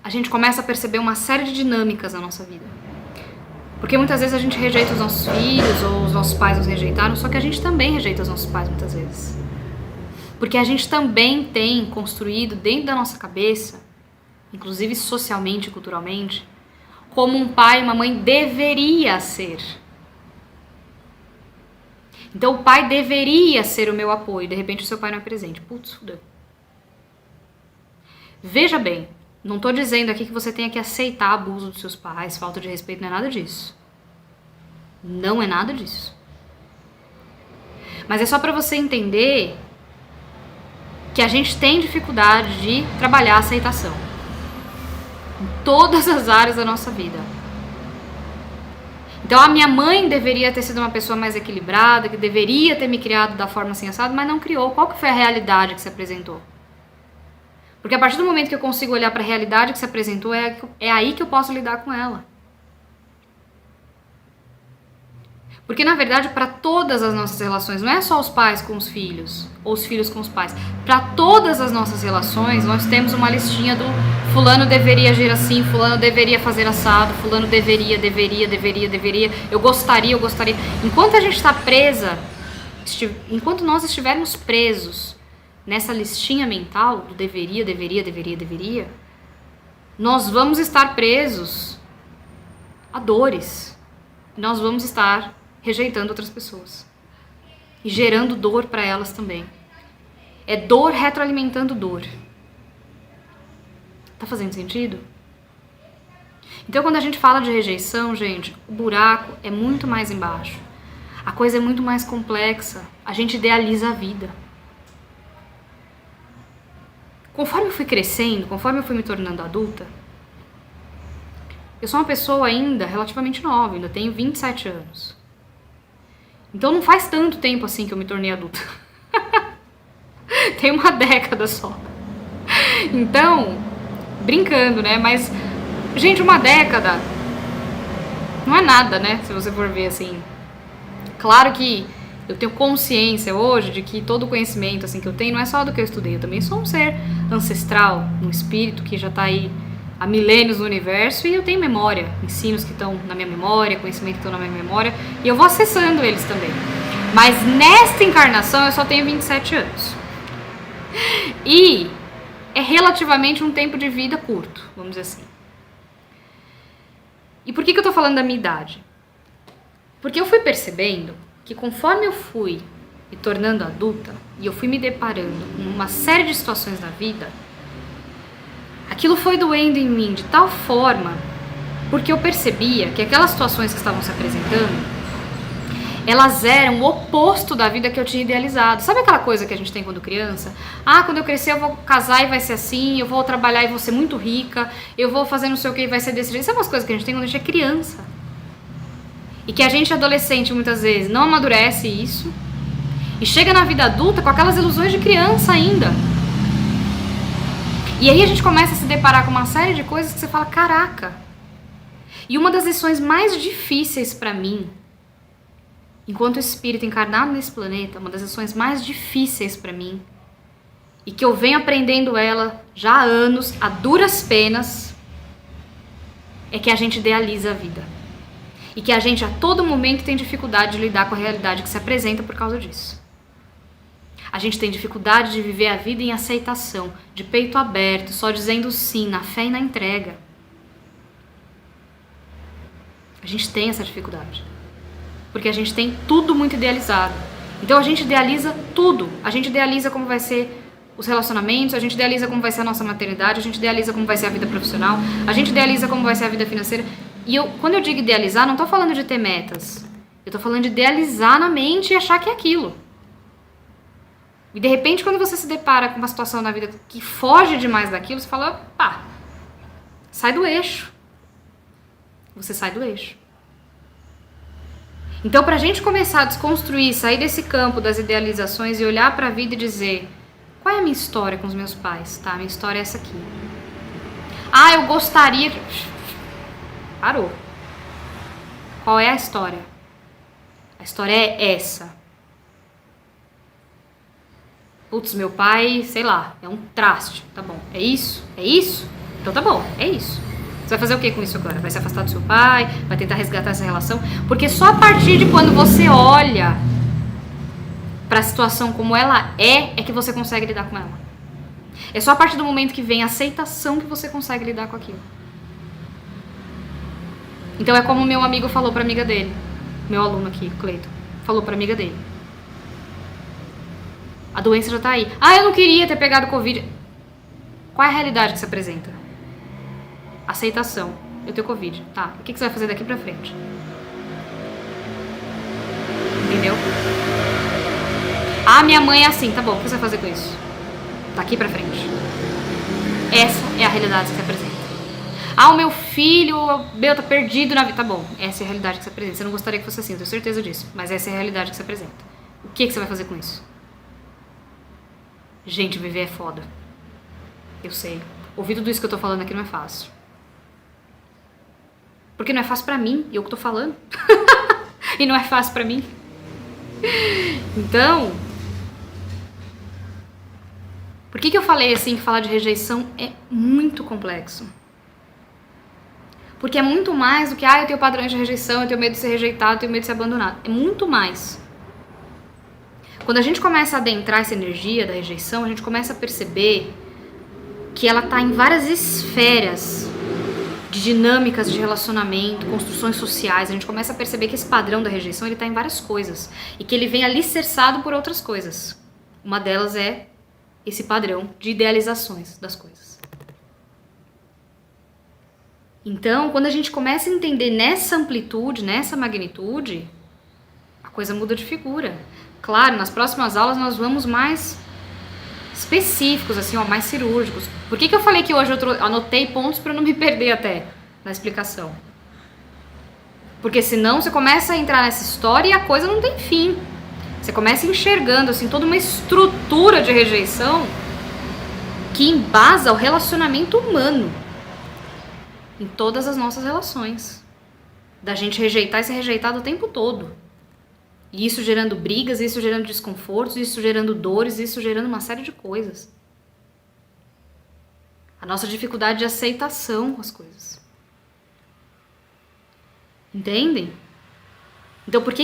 a gente começa a perceber uma série de dinâmicas na nossa vida. Porque muitas vezes a gente rejeita os nossos filhos, ou os nossos pais nos rejeitaram, só que a gente também rejeita os nossos pais muitas vezes. Porque a gente também tem construído dentro da nossa cabeça, inclusive socialmente e culturalmente, como um pai e uma mãe deveria ser. Então o pai deveria ser o meu apoio, de repente o seu pai não é presente. Putz, fudeu. Veja bem, não tô dizendo aqui que você tenha que aceitar abuso dos seus pais, falta de respeito, não é nada disso. Não é nada disso. Mas é só pra você entender que a gente tem dificuldade de trabalhar a aceitação. Em todas as áreas da nossa vida. Então a minha mãe deveria ter sido uma pessoa mais equilibrada, que deveria ter me criado da forma assim assada, mas não criou. Qual que foi a realidade que se apresentou? Porque a partir do momento que eu consigo olhar para a realidade que se apresentou, é aí que eu posso lidar com ela. Porque, na verdade, para todas as nossas relações, não é só os pais com os filhos, ou os filhos com os pais. Para todas as nossas relações, nós temos uma listinha do fulano deveria agir assim, fulano deveria fazer assado, fulano deveria. Eu gostaria. Enquanto a gente está presa, enquanto nós estivermos presos nessa listinha mental do deveria, nós vamos estar presos a dores. Nós vamos estar rejeitando outras pessoas e gerando dor para elas também. É dor retroalimentando dor. Tá fazendo sentido? Então, quando a gente fala de rejeição, gente, o buraco é muito mais embaixo. A coisa é muito mais complexa. A gente idealiza a vida. Conforme eu fui crescendo, conforme eu fui me tornando adulta, eu sou uma pessoa ainda relativamente nova, ainda tenho 27 anos. Então não faz tanto tempo assim que eu me tornei adulta. Tem uma década só. Então, brincando, né? Mas, gente, uma década não é nada, né? Se você for ver assim. Claro que eu tenho consciência hoje de que todo o conhecimento assim, que eu tenho não é só do que eu estudei. Eu também sou um ser ancestral, um espírito que já tá aí há milênios no universo, e eu tenho memória, ensinos que estão na minha memória, conhecimento que estão na minha memória, e eu vou acessando eles também. Mas nesta encarnação eu só tenho 27 anos. E é relativamente um tempo de vida curto, vamos dizer assim. E por que eu tô falando da minha idade? Porque eu fui percebendo que conforme eu fui me tornando adulta, e eu fui me deparando com uma série de situações na vida, aquilo foi doendo em mim de tal forma, porque eu percebia que aquelas situações que estavam se apresentando, elas eram o oposto da vida que eu tinha idealizado. Sabe aquela coisa que a gente tem quando criança? Ah, quando eu crescer eu vou casar e vai ser assim, eu vou trabalhar e vou ser muito rica, eu vou fazer não sei o que e vai ser desse jeito. Sabe umas coisas que a gente tem quando a gente é criança? E que a gente adolescente muitas vezes não amadurece isso, e chega na vida adulta com aquelas ilusões de criança ainda. E aí a gente começa a se deparar com uma série de coisas que você fala, caraca. E uma das lições mais difíceis pra mim, enquanto espírito encarnado nesse planeta, uma das lições mais difíceis pra mim, e que eu venho aprendendo ela já há anos, a duras penas, é que a gente idealiza a vida. E que a gente a todo momento tem dificuldade de lidar com a realidade que se apresenta por causa disso. A gente tem dificuldade de viver a vida em aceitação, de peito aberto, só dizendo sim, na fé e na entrega. A gente tem essa dificuldade. Porque a gente tem tudo muito idealizado. Então a gente idealiza tudo. A gente idealiza como vai ser os relacionamentos, a gente idealiza como vai ser a nossa maternidade, a gente idealiza como vai ser a vida profissional, a gente idealiza como vai ser a vida financeira. E quando eu digo idealizar, não tô falando de ter metas. Eu tô falando de idealizar na mente e achar que é aquilo. E de repente, quando você se depara com uma situação na vida que foge demais daquilo, você fala, pá, sai do eixo. Você sai do eixo. Então, pra gente começar a desconstruir, sair desse campo das idealizações e olhar pra vida e dizer, qual é a minha história com os meus pais? Tá, a minha história é essa aqui. Ah, eu gostaria... Parou. Qual é a história? A história é essa. Putz, meu pai, sei lá, é um traste. Tá bom, é isso? É isso? Então tá bom, é isso. Você vai fazer o que com isso agora? Vai se afastar do seu pai? Vai tentar resgatar essa relação? Porque só a partir de quando você olha pra situação como ela é que você consegue lidar com ela. É só a partir do momento que vem a aceitação que você consegue lidar com aquilo. Então é como meu amigo falou pra amiga dele, meu aluno aqui, Cleiton, falou pra amiga dele. A doença já tá aí. Ah, eu não queria ter pegado Covid. Qual é a realidade que se apresenta? Aceitação. Eu tenho Covid. Tá, o que você vai fazer daqui pra frente? Entendeu? Ah, minha mãe é assim. Tá bom, o que você vai fazer com isso? Daqui pra frente. Essa é a realidade que se apresenta. Ah, o meu filho, tá perdido na vida. Tá bom, essa é a realidade que se apresenta. Você não gostaria que fosse assim, eu tenho certeza disso. Mas essa é a realidade que se apresenta. O que você vai fazer com isso? Gente, viver é foda. Eu sei. Ouvir tudo isso que eu tô falando aqui não é fácil. Porque não é fácil pra mim, eu que tô falando. E não é fácil pra mim. Então, por que eu falei assim que falar de rejeição é muito complexo? Porque é muito mais do que, eu tenho padrões de rejeição, eu tenho medo de ser rejeitado, eu tenho medo de ser abandonado. É muito mais. Quando a gente começa a adentrar essa energia da rejeição, a gente começa a perceber que ela está em várias esferas de dinâmicas de relacionamento, construções sociais. A gente começa a perceber que esse padrão da rejeição ele está em várias coisas e que ele vem alicerçado por outras coisas. Uma delas é esse padrão de idealizações das coisas. Então, quando a gente começa a entender nessa amplitude, nessa magnitude, a coisa muda de figura. Claro, nas próximas aulas nós vamos mais específicos, assim, mais cirúrgicos. Por que eu falei que hoje eu anotei pontos para não me perder até na explicação? Porque senão você começa a entrar nessa história e a coisa não tem fim. Você começa enxergando, assim, toda uma estrutura de rejeição que embasa o relacionamento humano em todas as nossas relações. Da gente rejeitar e ser rejeitado o tempo todo. E isso gerando brigas, isso gerando desconfortos, isso gerando dores, isso gerando uma série de coisas. A nossa dificuldade de aceitação com as coisas. Entendem? Então por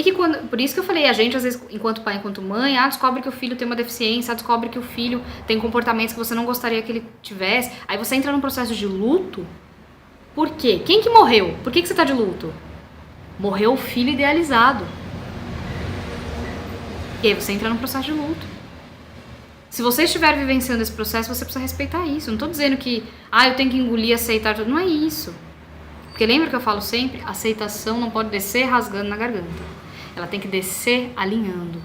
isso que eu falei, a gente às vezes, enquanto pai, enquanto mãe, descobre que o filho tem uma deficiência, descobre que o filho tem comportamentos que você não gostaria que ele tivesse. Aí você entra num processo de luto. Por quê? Quem que morreu? Por que você tá de luto? Morreu o filho idealizado. E aí você entra num processo de luto. Se você estiver vivenciando esse processo, você precisa respeitar isso. Eu não tô dizendo que, eu tenho que engolir, aceitar tudo. Não é isso. Porque lembra que eu falo sempre? Aceitação não pode descer rasgando na garganta. Ela tem que descer alinhando.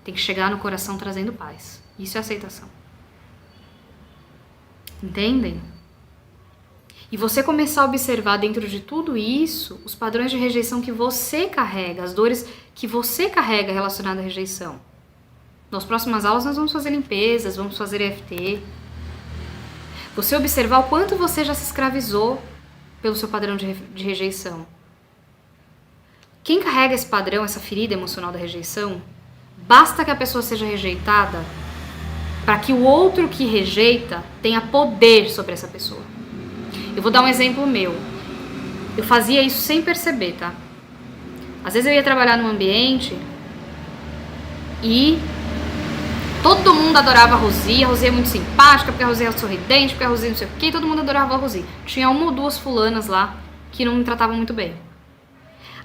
Tem que chegar no coração trazendo paz. Isso é aceitação. Entendem? E você começar a observar dentro de tudo isso os padrões de rejeição que você carrega, as dores que você carrega relacionadas à rejeição. Nas próximas aulas nós vamos fazer limpezas, vamos fazer EFT. Você observar o quanto você já se escravizou pelo seu padrão de rejeição. Quem carrega esse padrão, essa ferida emocional da rejeição, basta que a pessoa seja rejeitada para que o outro que rejeita tenha poder sobre essa pessoa. Eu vou dar um exemplo meu. Eu fazia isso sem perceber, tá? Às vezes eu ia trabalhar num ambiente e todo mundo adorava a Rosi é muito simpática, porque a Rosi é sorridente, porque a Rosi não sei o que, todo mundo adorava a Rosi. Tinha uma ou duas fulanas lá que não me tratavam muito bem.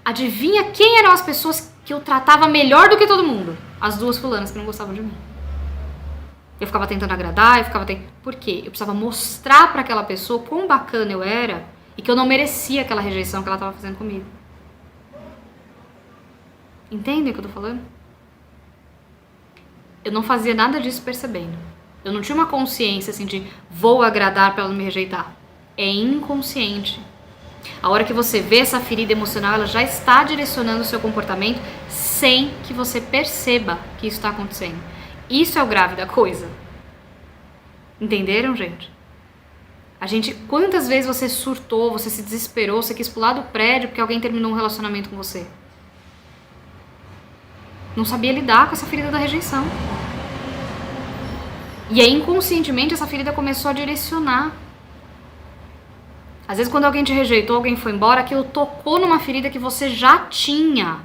Adivinha quem eram as pessoas que eu tratava melhor do que todo mundo? As duas fulanas que não gostavam de mim. Eu ficava tentando agradar, Por quê? Eu precisava mostrar pra aquela pessoa quão bacana eu era e que eu não merecia aquela rejeição que ela estava fazendo comigo. Entendem o que eu tô falando? Eu não fazia nada disso percebendo. Eu não tinha uma consciência assim de vou agradar pra ela não me rejeitar. É inconsciente. A hora que você vê essa ferida emocional, ela já está direcionando o seu comportamento sem que você perceba que isso está acontecendo. Isso é o grave da coisa. Entenderam, gente? Quantas vezes você surtou, você se desesperou, você quis pular do prédio porque alguém terminou um relacionamento com você? Não sabia lidar com essa ferida da rejeição. E aí, inconscientemente, essa ferida começou a direcionar. Às vezes, quando alguém te rejeitou, alguém foi embora, aquilo tocou numa ferida que você já tinha.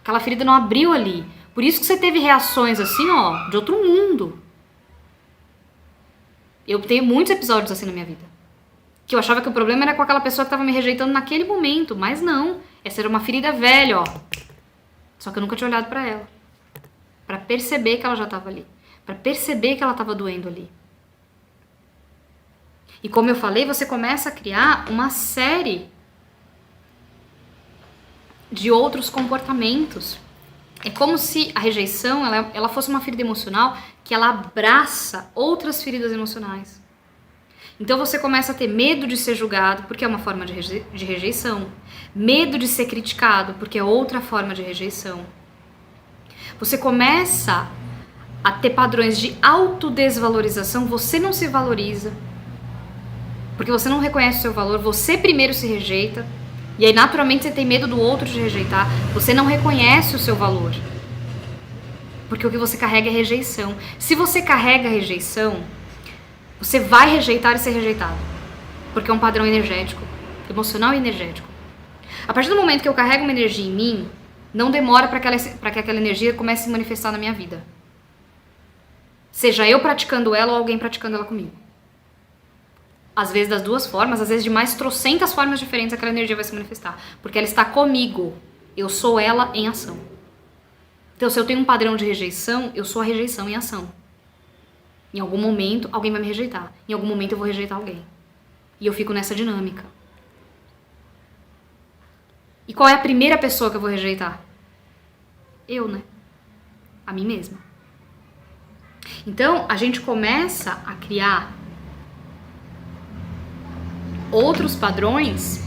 Aquela ferida não abriu ali. Por isso que você teve reações assim, de outro mundo. Eu tenho muitos episódios assim na minha vida. Que eu achava que o problema era com aquela pessoa que estava me rejeitando naquele momento. Mas não. Essa era uma ferida velha, Só que eu nunca tinha olhado pra ela. Pra perceber que ela já estava ali. Pra perceber que ela estava doendo ali. E como eu falei, você começa a criar uma série de outros comportamentos. É como se a rejeição ela fosse uma ferida emocional que ela abraça outras feridas emocionais. Então você começa a ter medo de ser julgado, porque é uma forma de rejeição. Medo de ser criticado, porque é outra forma de rejeição. Você começa a ter padrões de autodesvalorização, você não se valoriza, porque você não reconhece o seu valor, você primeiro se rejeita, E aí, naturalmente, você tem medo do outro te rejeitar. Você não reconhece o seu valor. Porque o que você carrega é rejeição. Se você carrega rejeição, você vai rejeitar e ser rejeitado. Porque é um padrão energético, emocional e energético. A partir do momento que eu carrego uma energia em mim, não demora para que aquela energia comece a se manifestar na minha vida. Seja eu praticando ela ou alguém praticando ela comigo. Às vezes das duas formas, às vezes de mais trocentas formas diferentes aquela energia vai se manifestar. Porque ela está comigo. Eu sou ela em ação. Então, se eu tenho um padrão de rejeição, eu sou a rejeição em ação. Em algum momento, alguém vai me rejeitar. Em algum momento, eu vou rejeitar alguém. E eu fico nessa dinâmica. E qual é a primeira pessoa que eu vou rejeitar? Eu, né? A mim mesma. Então, a gente começa a criar outros padrões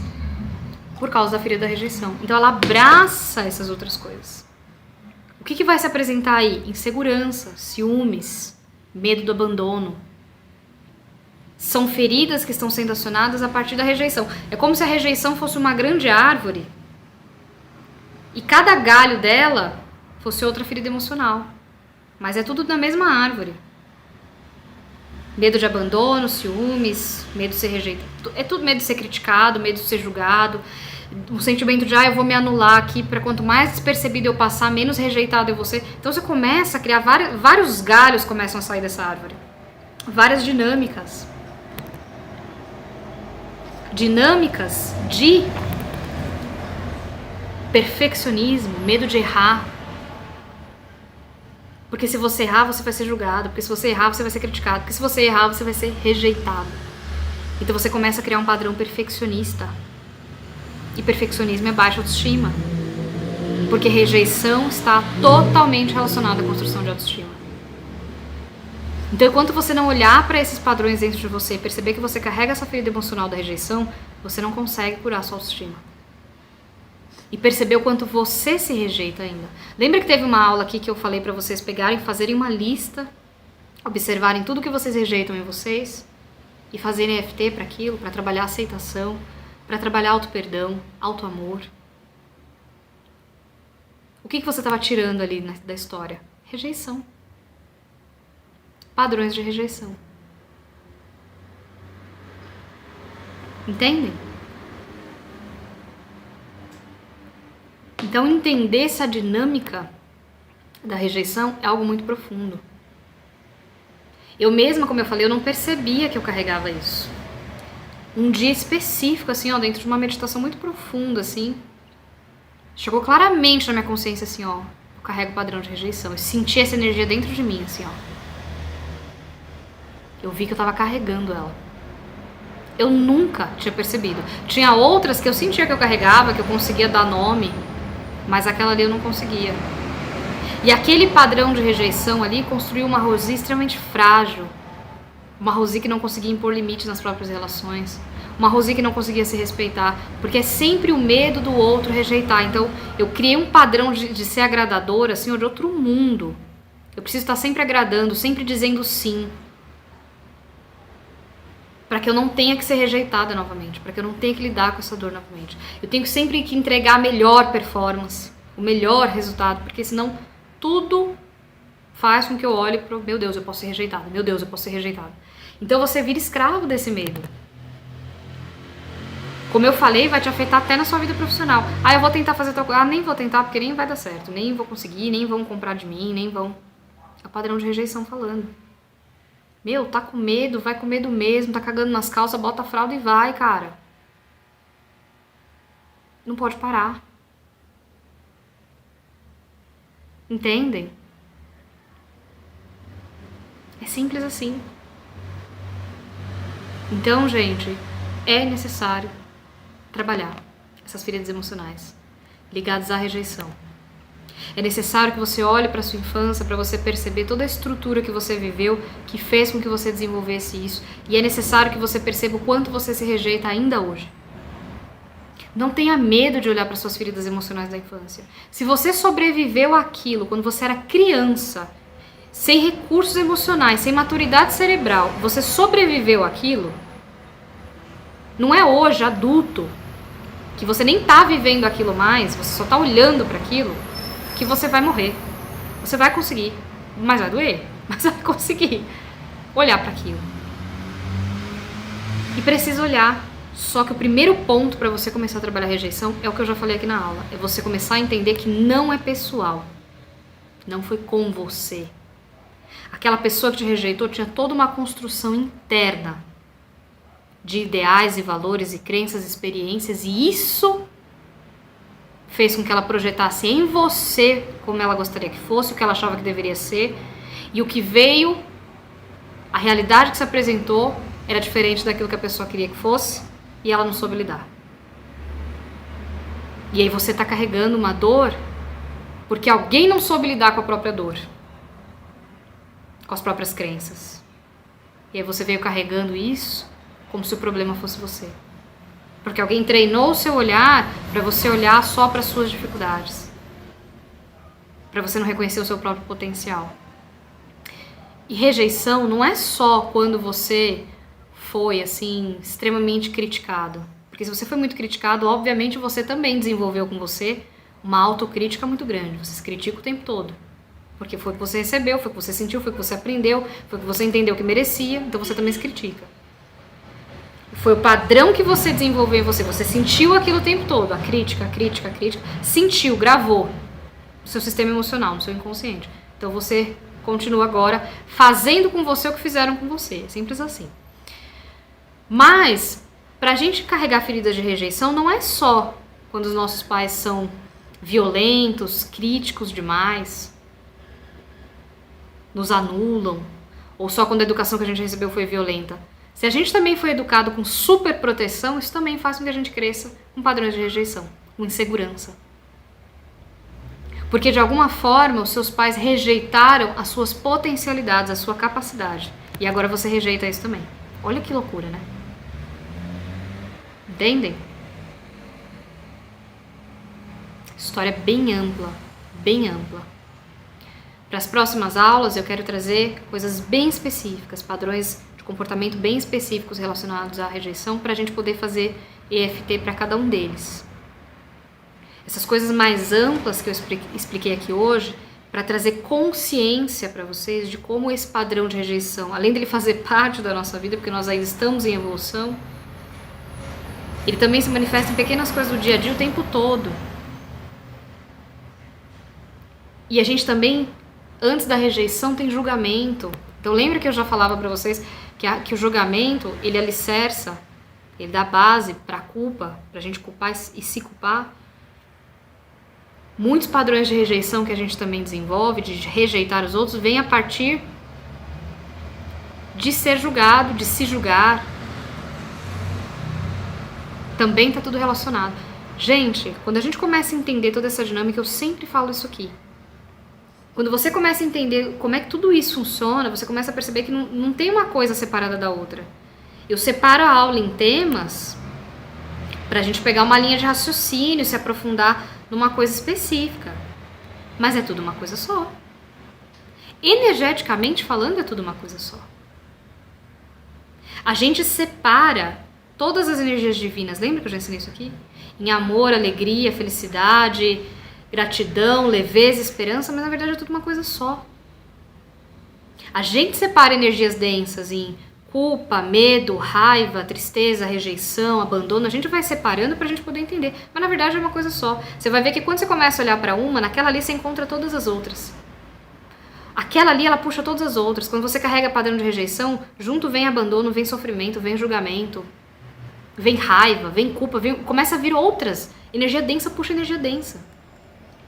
por causa da ferida da rejeição. Então, ela abraça essas outras coisas. O que vai se apresentar aí? Insegurança, ciúmes, medo do abandono. São feridas que estão sendo acionadas a partir da rejeição. É como se a rejeição fosse uma grande árvore e cada galho dela fosse outra ferida emocional. Mas é tudo na mesma árvore. Medo de abandono, ciúmes, medo de ser rejeitado. É tudo medo de ser criticado, medo de ser julgado. O sentimento de, eu vou me anular aqui, para quanto mais despercebido eu passar, menos rejeitado eu vou ser. Então você começa a criar vários galhos começam a sair dessa árvore. Várias dinâmicas. Dinâmicas de perfeccionismo, medo de errar. Porque se você errar, você vai ser julgado. Porque se você errar, você vai ser criticado. Porque se você errar, você vai ser rejeitado. Então você começa a criar um padrão perfeccionista. E perfeccionismo é baixa autoestima. Porque rejeição está totalmente relacionada à construção de autoestima. Então, enquanto você não olhar para esses padrões dentro de você e perceber que você carrega essa ferida emocional da rejeição, você não consegue curar sua autoestima. E perceber o quanto você se rejeita ainda. Lembra que teve uma aula aqui que eu falei para vocês pegarem, fazerem uma lista, observarem tudo que vocês rejeitam em vocês e fazerem EFT para aquilo, para trabalhar a aceitação, para trabalhar auto-perdão, auto-amor. O que você estava tirando ali da história? Rejeição. Padrões de rejeição. Entendem? Então, entender essa dinâmica da rejeição é algo muito profundo. Eu mesma, como eu falei, eu não percebia que eu carregava isso. Um dia específico, assim, dentro de uma meditação muito profunda, assim, chegou claramente na minha consciência, assim, eu carrego o padrão de rejeição. Eu senti essa energia dentro de mim, assim, Eu vi que eu tava carregando ela. Eu nunca tinha percebido. Tinha outras que eu sentia que eu carregava, que eu conseguia dar nome, mas aquela ali eu não conseguia. E aquele padrão de rejeição ali construiu uma Rosi extremamente frágil. Uma Rosi que não conseguia impor limites nas próprias relações. Uma Rosi que não conseguia se respeitar. Porque é sempre o medo do outro rejeitar. Então, eu criei um padrão de ser agradadora, assim, de outro mundo. Eu preciso estar sempre agradando, sempre dizendo sim. Para que eu não tenha que ser rejeitada novamente. Para que eu não tenha que lidar com essa dor novamente. Eu tenho sempre que entregar a melhor performance. O melhor resultado. Porque senão tudo faz com que eu olhe para meu Deus, eu posso ser rejeitada. Meu Deus, eu posso ser rejeitada. Então você vira escravo desse medo. Como eu falei, vai te afetar até na sua vida profissional. Eu vou tentar fazer tal coisa. Nem vou tentar porque nem vai dar certo. Nem vou conseguir, nem vão comprar de mim, nem vão... É o padrão de rejeição falando. Tá com medo, vai com medo mesmo, tá cagando nas calças, bota a fralda e vai, cara. Não pode parar. Entendem? É simples assim. Então, gente, é necessário trabalhar essas feridas emocionais ligadas à rejeição. É necessário que você olhe para sua infância para você perceber toda a estrutura que você viveu, que fez com que você desenvolvesse isso. E é necessário que você perceba o quanto você se rejeita ainda hoje. Não tenha medo de olhar para suas feridas emocionais da infância. Se você sobreviveu àquilo quando você era criança, sem recursos emocionais, sem maturidade cerebral, você sobreviveu àquilo, não é hoje, adulto, que você nem tá vivendo aquilo mais, você só tá olhando para aquilo, que você vai morrer. Você vai conseguir, mas vai doer, mas vai conseguir olhar para aquilo. E precisa olhar. Só que o primeiro ponto para você começar a trabalhar a rejeição é o que eu já falei aqui na aula. É você começar a entender que não é pessoal. Não foi com você. Aquela pessoa que te rejeitou tinha toda uma construção interna de ideais e valores e crenças e experiências, e isso fez com que ela projetasse em você como ela gostaria que fosse, o que ela achava que deveria ser, e o que veio, a realidade que se apresentou era diferente daquilo que a pessoa queria que fosse, e ela não soube lidar. E aí você está carregando uma dor porque alguém não soube lidar com a própria dor, com as próprias crenças. E aí você veio carregando isso como se o problema fosse você. Porque alguém treinou o seu olhar para você olhar só para as suas dificuldades, para você não reconhecer o seu próprio potencial. E rejeição não é só quando você foi assim extremamente criticado. Porque se você foi muito criticado, obviamente você também desenvolveu com você uma autocrítica muito grande. Você se critica o tempo todo. Porque foi o que você recebeu, foi o que você sentiu, foi o que você aprendeu, foi o que você entendeu que merecia, então você também se critica. Foi o padrão que você desenvolveu em você. Você sentiu aquilo o tempo todo, a crítica, sentiu, gravou no seu sistema emocional, no seu inconsciente. Então você continua agora fazendo com você o que fizeram com você. É simples assim. Mas, pra gente carregar feridas de rejeição, não é só quando os nossos pais são violentos, críticos demais, nos anulam, ou só quando a educação que a gente recebeu foi violenta. Se a gente também foi educado com super proteção, isso também faz com que a gente cresça com padrões de rejeição, com insegurança. Porque de alguma forma os seus pais rejeitaram as suas potencialidades, a sua capacidade. E agora você rejeita isso também. Olha que loucura, né? Entendem? História bem ampla, bem ampla. Para as próximas aulas eu quero trazer coisas bem específicas, padrões de comportamento bem específicos relacionados à rejeição, para a gente poder fazer EFT para cada um deles. Essas coisas mais amplas que eu expliquei aqui hoje, para trazer consciência para vocês de como esse padrão de rejeição, além dele fazer parte da nossa vida, porque nós ainda estamos em evolução, ele também se manifesta em pequenas coisas do dia a dia o tempo todo. E a gente também, antes da rejeição, tem julgamento. Então lembra que eu já falava para vocês que o julgamento, ele alicerça, ele dá base para a culpa, para a gente culpar e se culpar. Muitos padrões de rejeição que a gente também desenvolve, de rejeitar os outros, vem a partir de ser julgado, de se julgar. Também está tudo relacionado. Gente, quando a gente começa a entender toda essa dinâmica, eu sempre falo isso aqui. Quando você começa a entender como é que tudo isso funciona, você começa a perceber que não tem uma coisa separada da outra. Eu separo a aula em temas pra gente pegar uma linha de raciocínio, se aprofundar numa coisa específica. Mas é tudo uma coisa só. Energeticamente falando, é tudo uma coisa só. A gente separa todas as energias divinas, lembra que eu já ensinei isso aqui? Em amor, alegria, felicidade, gratidão, leveza, esperança, mas na verdade é tudo uma coisa só. A gente separa energias densas em culpa, medo, raiva, tristeza, rejeição, abandono, a gente vai separando pra gente poder entender, mas na verdade é uma coisa só. Você vai ver que quando você começa a olhar pra uma, naquela ali você encontra todas as outras. Aquela ali, ela puxa todas as outras. Quando você carrega padrão de rejeição, junto vem abandono, vem sofrimento, vem julgamento, vem raiva, vem culpa, começa a vir outras. Energia densa puxa energia densa.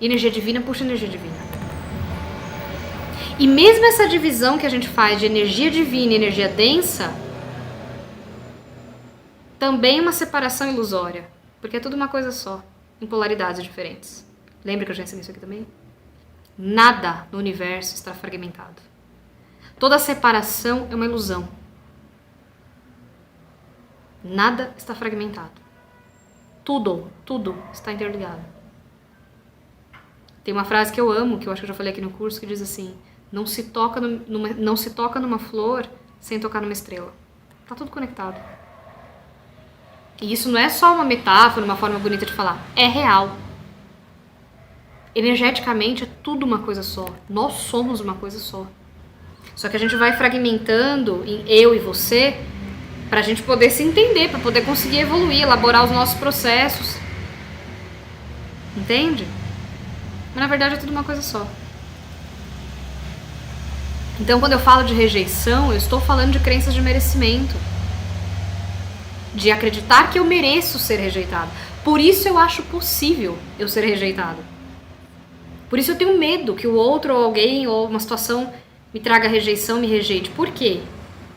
Energia divina puxa energia divina. E mesmo essa divisão que a gente faz de energia divina e energia densa, também é uma separação ilusória. Porque é tudo uma coisa só, em polaridades diferentes. Lembra que eu já ensinei isso aqui também? Nada no universo está fragmentado. Toda separação é uma ilusão. Nada está fragmentado. Tudo está interligado. Tem uma frase que eu amo, que eu acho que eu já falei aqui no curso, que diz assim: não se toca numa flor sem tocar numa estrela. Tá tudo conectado. E isso não é só uma metáfora, uma forma bonita de falar. É real. Energeticamente é tudo uma coisa só. Nós somos uma coisa só. Só que a gente vai fragmentando em eu e você pra gente poder se entender, pra poder conseguir evoluir, elaborar os nossos processos. Entende? Mas na verdade é tudo uma coisa só. Então quando eu falo de rejeição, eu estou falando de crenças de merecimento. De acreditar que eu mereço ser rejeitado. Por isso eu acho possível eu ser rejeitado. Por isso eu tenho medo que o outro ou alguém ou uma situação me traga rejeição, me rejeite. Por quê?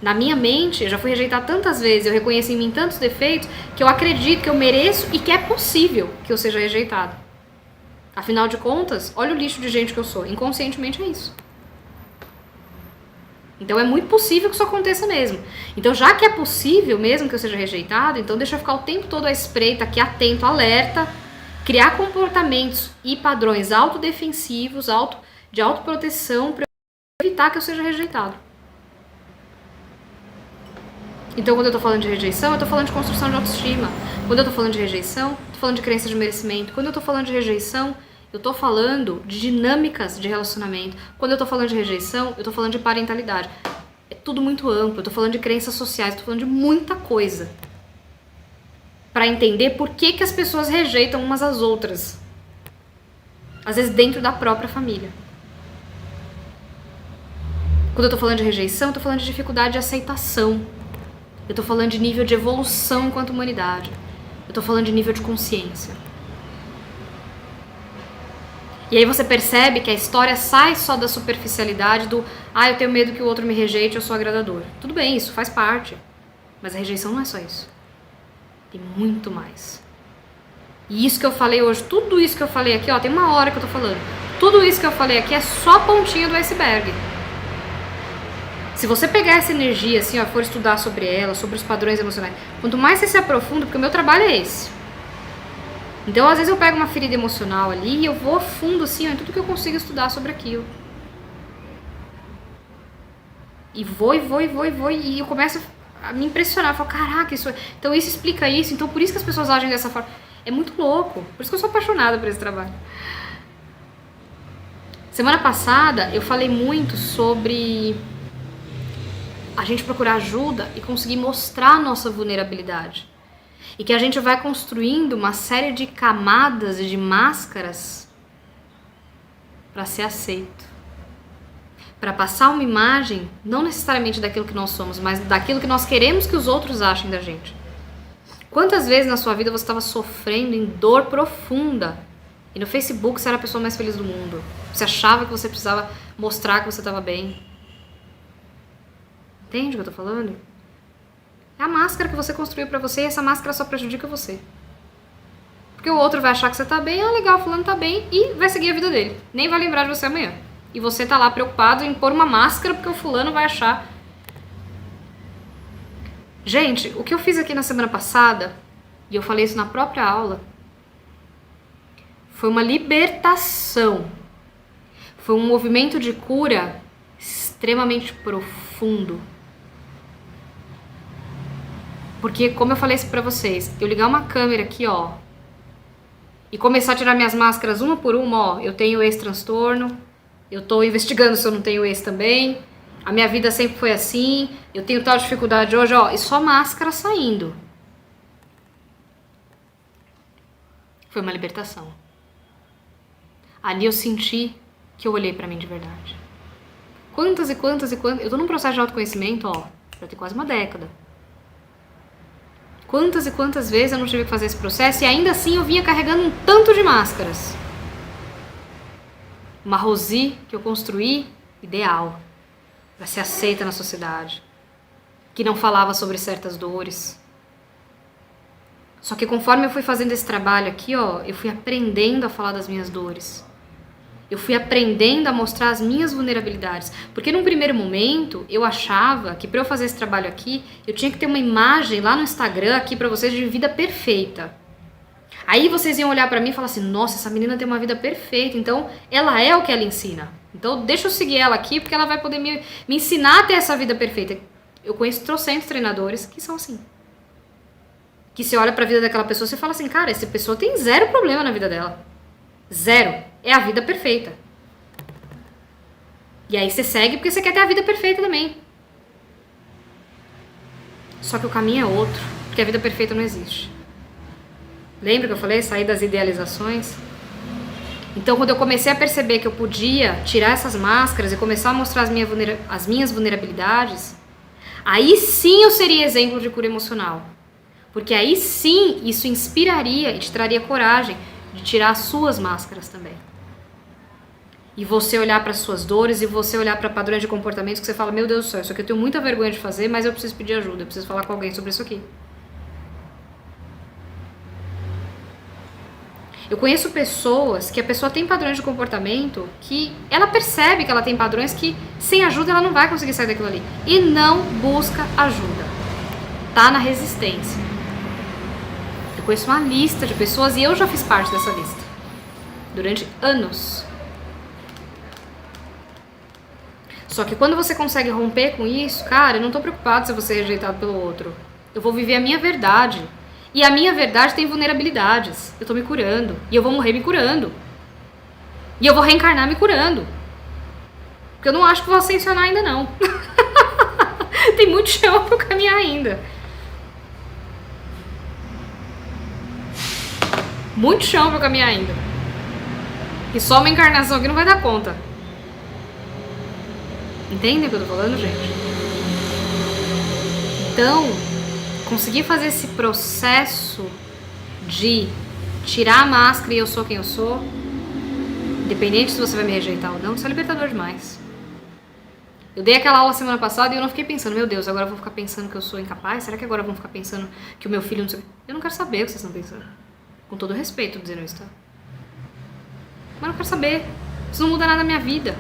Na minha mente, eu já fui rejeitada tantas vezes, eu reconheço em mim tantos defeitos, que eu acredito que eu mereço e que é possível que eu seja rejeitado. Afinal de contas, olha o lixo de gente que eu sou. Inconscientemente é isso. Então é muito possível que isso aconteça mesmo. Então já que é possível mesmo que eu seja rejeitado, então deixa eu ficar o tempo todo à espreita, aqui atento, alerta, criar comportamentos e padrões autodefensivos, de autoproteção para evitar que eu seja rejeitado. Então quando eu tô falando de rejeição, eu tô falando de construção de autoestima. Quando eu tô falando de rejeição, tô falando de crença de merecimento. Quando eu tô falando de rejeição, eu tô falando de dinâmicas de relacionamento. Quando eu tô falando de rejeição, eu tô falando de parentalidade. É tudo muito amplo, eu tô falando de crenças sociais, eu tô falando de muita coisa. Pra entender por que que as pessoas rejeitam umas às outras. Às vezes dentro da própria família. Quando eu tô falando de rejeição, eu tô falando de dificuldade de aceitação. Eu tô falando de nível de evolução enquanto humanidade. Eu tô falando de nível de consciência. E aí você percebe que a história sai só da superficialidade do eu tenho medo que o outro me rejeite, eu sou agradador. Tudo bem, isso faz parte. Mas a rejeição não é só isso. Tem muito mais. E isso que eu falei hoje, tudo isso que eu falei aqui, tem uma hora que eu tô falando. Tudo isso que eu falei aqui é só a pontinha do iceberg. Se você pegar essa energia, assim, for estudar sobre ela, sobre os padrões emocionais, quanto mais você se aprofunda, porque o meu trabalho é esse. Então, às vezes eu pego uma ferida emocional ali e eu vou a fundo, assim, em tudo que eu consigo estudar sobre aquilo. E vou, e eu começo a me impressionar. Eu falo, caraca, então isso explica isso, então por isso que as pessoas agem dessa forma. É muito louco, por isso que eu sou apaixonada por esse trabalho. Semana passada eu falei muito sobre a gente procurar ajuda e conseguir mostrar a nossa vulnerabilidade. E que a gente vai construindo uma série de camadas e de máscaras para ser aceito. Para passar uma imagem, não necessariamente daquilo que nós somos, mas daquilo que nós queremos que os outros achem da gente. Quantas vezes na sua vida você estava sofrendo em dor profunda e no Facebook você era a pessoa mais feliz do mundo? Você achava que você precisava mostrar que você estava bem? Entende o que eu tô falando? É a máscara que você construiu pra você e essa máscara só prejudica você. Porque o outro vai achar que você tá bem, legal, fulano tá bem, e vai seguir a vida dele. Nem vai lembrar de você amanhã. E você tá lá preocupado em pôr uma máscara porque o fulano vai achar. Gente, o que eu fiz aqui na semana passada, e eu falei isso na própria aula, foi uma libertação. Foi um movimento de cura extremamente profundo. Porque, como eu falei isso pra vocês, eu ligar uma câmera aqui, e começar a tirar minhas máscaras uma por uma, eu tenho esse transtorno, eu tô investigando se eu não tenho esse também, a minha vida sempre foi assim, eu tenho tal dificuldade hoje, e só máscara saindo. Foi uma libertação. Ali eu senti que eu olhei pra mim de verdade. Quantas, eu tô num processo de autoconhecimento, já tem quase uma década. Quantas e quantas vezes eu não tive que fazer esse processo e ainda assim eu vinha carregando um tanto de máscaras. Uma Rosi que eu construí ideal, para ser aceita na sociedade, que não falava sobre certas dores. Só que conforme eu fui fazendo esse trabalho aqui, eu fui aprendendo a falar das minhas dores. Eu fui aprendendo a mostrar as minhas vulnerabilidades. Porque num primeiro momento, eu achava que para eu fazer esse trabalho aqui, eu tinha que ter uma imagem lá no Instagram aqui para vocês de vida perfeita. Aí vocês iam olhar para mim e falar assim, nossa, essa menina tem uma vida perfeita, então ela é o que ela ensina. Então deixa eu seguir ela aqui, porque ela vai poder me ensinar a ter essa vida perfeita. Eu conheço trocentos treinadores que são assim. que você olha pra vida daquela pessoa e você fala assim, cara, essa pessoa tem zero problema na vida dela. Zero. É a vida perfeita. E aí você segue porque você quer ter a vida perfeita também. Só que o caminho é outro, porque a vida perfeita não existe. Lembra que eu falei? Sair das idealizações? Então, quando eu comecei a perceber que eu podia tirar essas máscaras e começar a mostrar as minhas vulnerabilidades, aí sim eu seria exemplo de cura emocional. Porque aí sim isso inspiraria e te traria coragem de tirar as suas máscaras também. E você olhar para as suas dores e você olhar para padrões de comportamentos que você fala, meu Deus do céu, isso aqui eu tenho muita vergonha de fazer, mas eu preciso pedir ajuda, eu preciso falar com alguém sobre isso aqui. Eu conheço pessoas que a pessoa tem padrões de comportamento que ela percebe que ela tem padrões que sem ajuda ela não vai conseguir sair daquilo ali. E não busca ajuda. Tá na resistência. Eu conheço uma lista de pessoas e eu já fiz parte dessa lista. Durante anos. Só que quando você consegue romper com isso, cara, eu não tô preocupado se eu vou ser rejeitado pelo outro. Eu vou viver a minha verdade. E a minha verdade tem vulnerabilidades. Eu tô me curando. E eu vou morrer me curando. E eu vou reencarnar me curando. Porque eu não acho que vou ascensionar ainda não. Tem muito chão pra eu caminhar ainda. Muito chão pra eu caminhar ainda. E só uma encarnação aqui não vai dar conta. Entendem o que eu tô falando, gente? Então, conseguir fazer esse processo de tirar a máscara e eu sou quem eu sou, independente se você vai me rejeitar ou não, isso é libertador demais. Eu dei aquela aula semana passada e eu não fiquei pensando, meu Deus, agora eu vou ficar pensando que eu sou incapaz? Será que agora vão ficar pensando que o meu filho não sei o quê? Eu não quero saber o que vocês estão pensando. Com todo respeito dizendo isso, tá? Mas eu não quero saber. Isso não muda nada na minha vida.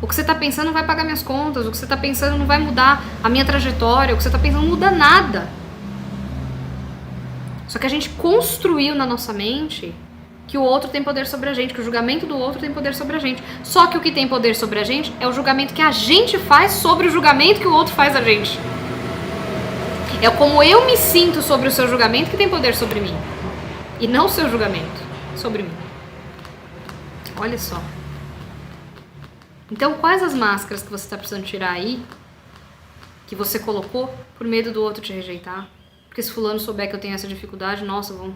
O que você tá pensando não vai pagar minhas contas, o que você tá pensando não vai mudar a minha trajetória, o que você tá pensando não muda nada. Só que a gente construiu na nossa mente que o outro tem poder sobre a gente, que o julgamento do outro tem poder sobre a gente. Só que o que tem poder sobre a gente é o julgamento que a gente faz sobre o julgamento que o outro faz a gente. É como eu me sinto sobre o seu julgamento que tem poder sobre mim. E não o seu julgamento sobre mim. Olha só. Então, quais as máscaras que você está precisando tirar aí, que você colocou por medo do outro te rejeitar? Porque se fulano souber que eu tenho essa dificuldade, nossa, eu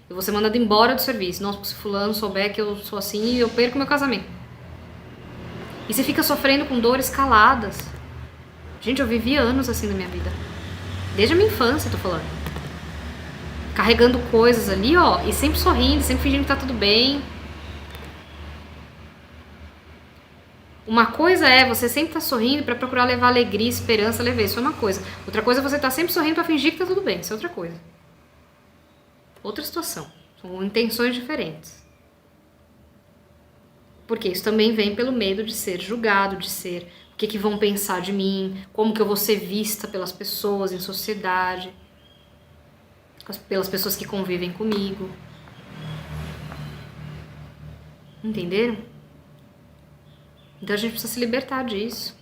vou ser mandada embora do serviço. Nossa, se fulano souber que eu sou assim, eu perco meu casamento. E você fica sofrendo com dores caladas. Gente, eu vivi anos assim na minha vida. Desde a minha infância, tô falando. Carregando coisas ali, ó, e sempre sorrindo, sempre fingindo que tá tudo bem. Uma coisa é você sempre tá sorrindo pra procurar levar alegria, esperança, leveza. Isso é uma coisa. Outra coisa é você tá sempre sorrindo pra fingir que tá tudo bem. Isso é outra coisa. Outra situação. São intenções diferentes. Porque isso também vem pelo medo de ser julgado, de ser o que vão pensar de mim, como que eu vou ser vista pelas pessoas em sociedade, pelas pessoas que convivem comigo. Entenderam? Então a gente precisa se libertar disso.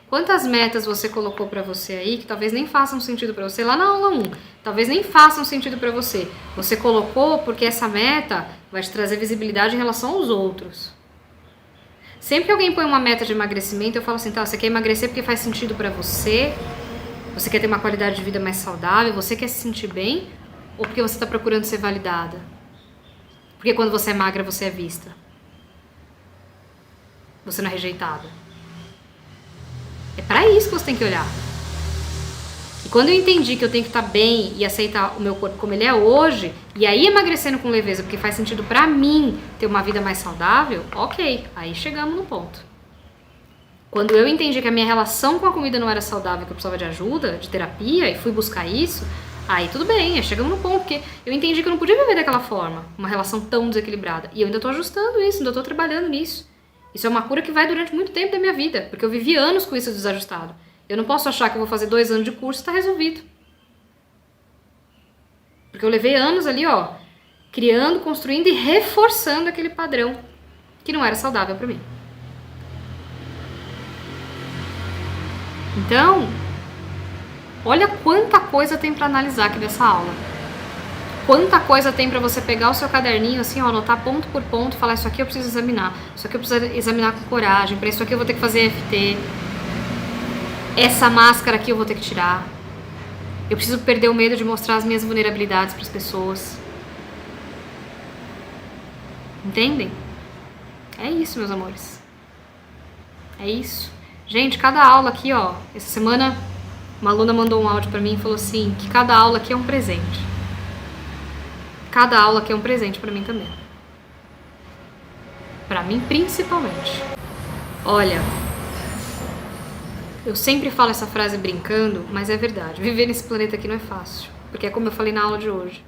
Quantas metas você colocou pra você aí que talvez nem façam sentido pra você lá na aula 1? Talvez nem façam sentido pra você. Você colocou porque essa meta vai te trazer visibilidade em relação aos outros. Sempre que alguém põe uma meta de emagrecimento, eu falo assim, tá, você quer emagrecer porque faz sentido pra você? Você quer ter uma qualidade de vida mais saudável? Você quer se sentir bem? Ou porque você tá procurando ser validada? Porque quando você é magra, você é vista. Você não é rejeitada. É pra isso que você tem que olhar. E quando eu entendi que eu tenho que estar bem e aceitar o meu corpo como ele é hoje, e aí emagrecendo com leveza, porque faz sentido pra mim ter uma vida mais saudável, ok, aí chegamos no ponto. Quando eu entendi que a minha relação com a comida não era saudável, que eu precisava de ajuda, de terapia, e fui buscar isso, aí tudo bem, aí chegamos no ponto, porque eu entendi que eu não podia viver daquela forma, uma relação tão desequilibrada. E eu ainda tô ajustando isso, ainda tô trabalhando nisso. Isso é uma cura que vai durante muito tempo da minha vida, porque eu vivi anos com isso desajustado. Eu não posso achar que eu vou fazer 2 anos de curso e tá resolvido. Porque eu levei anos ali, ó, criando, construindo e reforçando aquele padrão que não era saudável pra mim. Olha quanta coisa tem para analisar aqui dessa aula. Quanta coisa tem para você pegar o seu caderninho assim, ó, anotar ponto por ponto, falar isso aqui eu preciso examinar, isso aqui eu preciso examinar com coragem, para isso aqui eu vou ter que fazer EFT, essa máscara aqui eu vou ter que tirar, eu preciso perder o medo de mostrar as minhas vulnerabilidades para as pessoas. Entendem? É isso, meus amores. É isso. Gente, cada aula aqui, ó, essa semana uma aluna mandou um áudio para mim e falou assim, que cada aula aqui é um presente. Cada aula aqui é um presente pra mim também. Pra mim, principalmente. Olha, eu sempre falo essa frase brincando, mas é verdade. Viver nesse planeta aqui não é fácil. Porque é como eu falei na aula de hoje.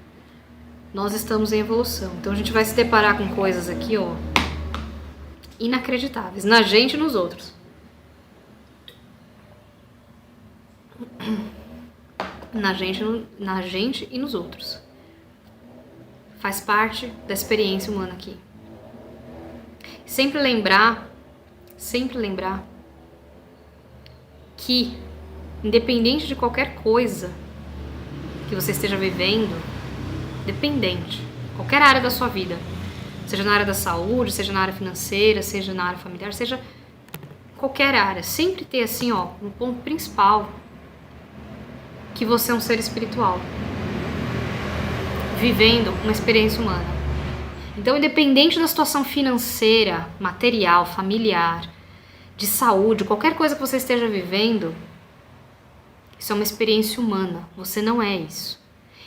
Nós estamos em evolução. Então a gente vai se deparar com coisas aqui, ó, inacreditáveis. Na gente e nos outros. Na gente e nos outros. Faz parte da experiência humana aqui. Sempre lembrar que, independente de qualquer coisa que você esteja vivendo, qualquer área da sua vida, seja na área da saúde, seja na área financeira, seja na área familiar, seja qualquer área, sempre ter assim, ó, um ponto principal, que você é um ser espiritual, vivendo uma experiência humana. Então, independente da situação financeira, material, familiar, de saúde, qualquer coisa que você esteja vivendo, isso é uma experiência humana. Você não é isso.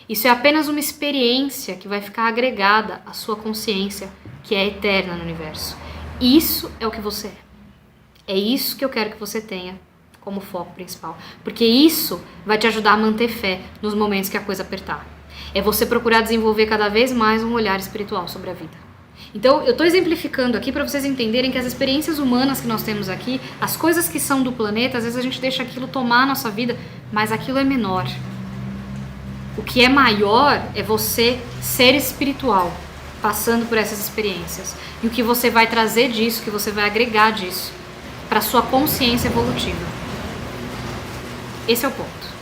Isso é apenas uma experiência que vai ficar agregada à sua consciência, que é eterna no universo. Isso é o que você é. É isso que eu quero que você tenha como foco principal. Porque isso vai te ajudar a manter fé nos momentos que a coisa apertar. É você procurar desenvolver cada vez mais um olhar espiritual sobre a vida. Então, eu estou exemplificando aqui para vocês entenderem que as experiências humanas que nós temos aqui, as coisas que são do planeta, às vezes a gente deixa aquilo tomar a nossa vida, mas aquilo é menor. O que é maior é você ser espiritual, passando por essas experiências. E o que você vai trazer disso, o que você vai agregar disso, para a sua consciência evolutiva. Esse é o ponto.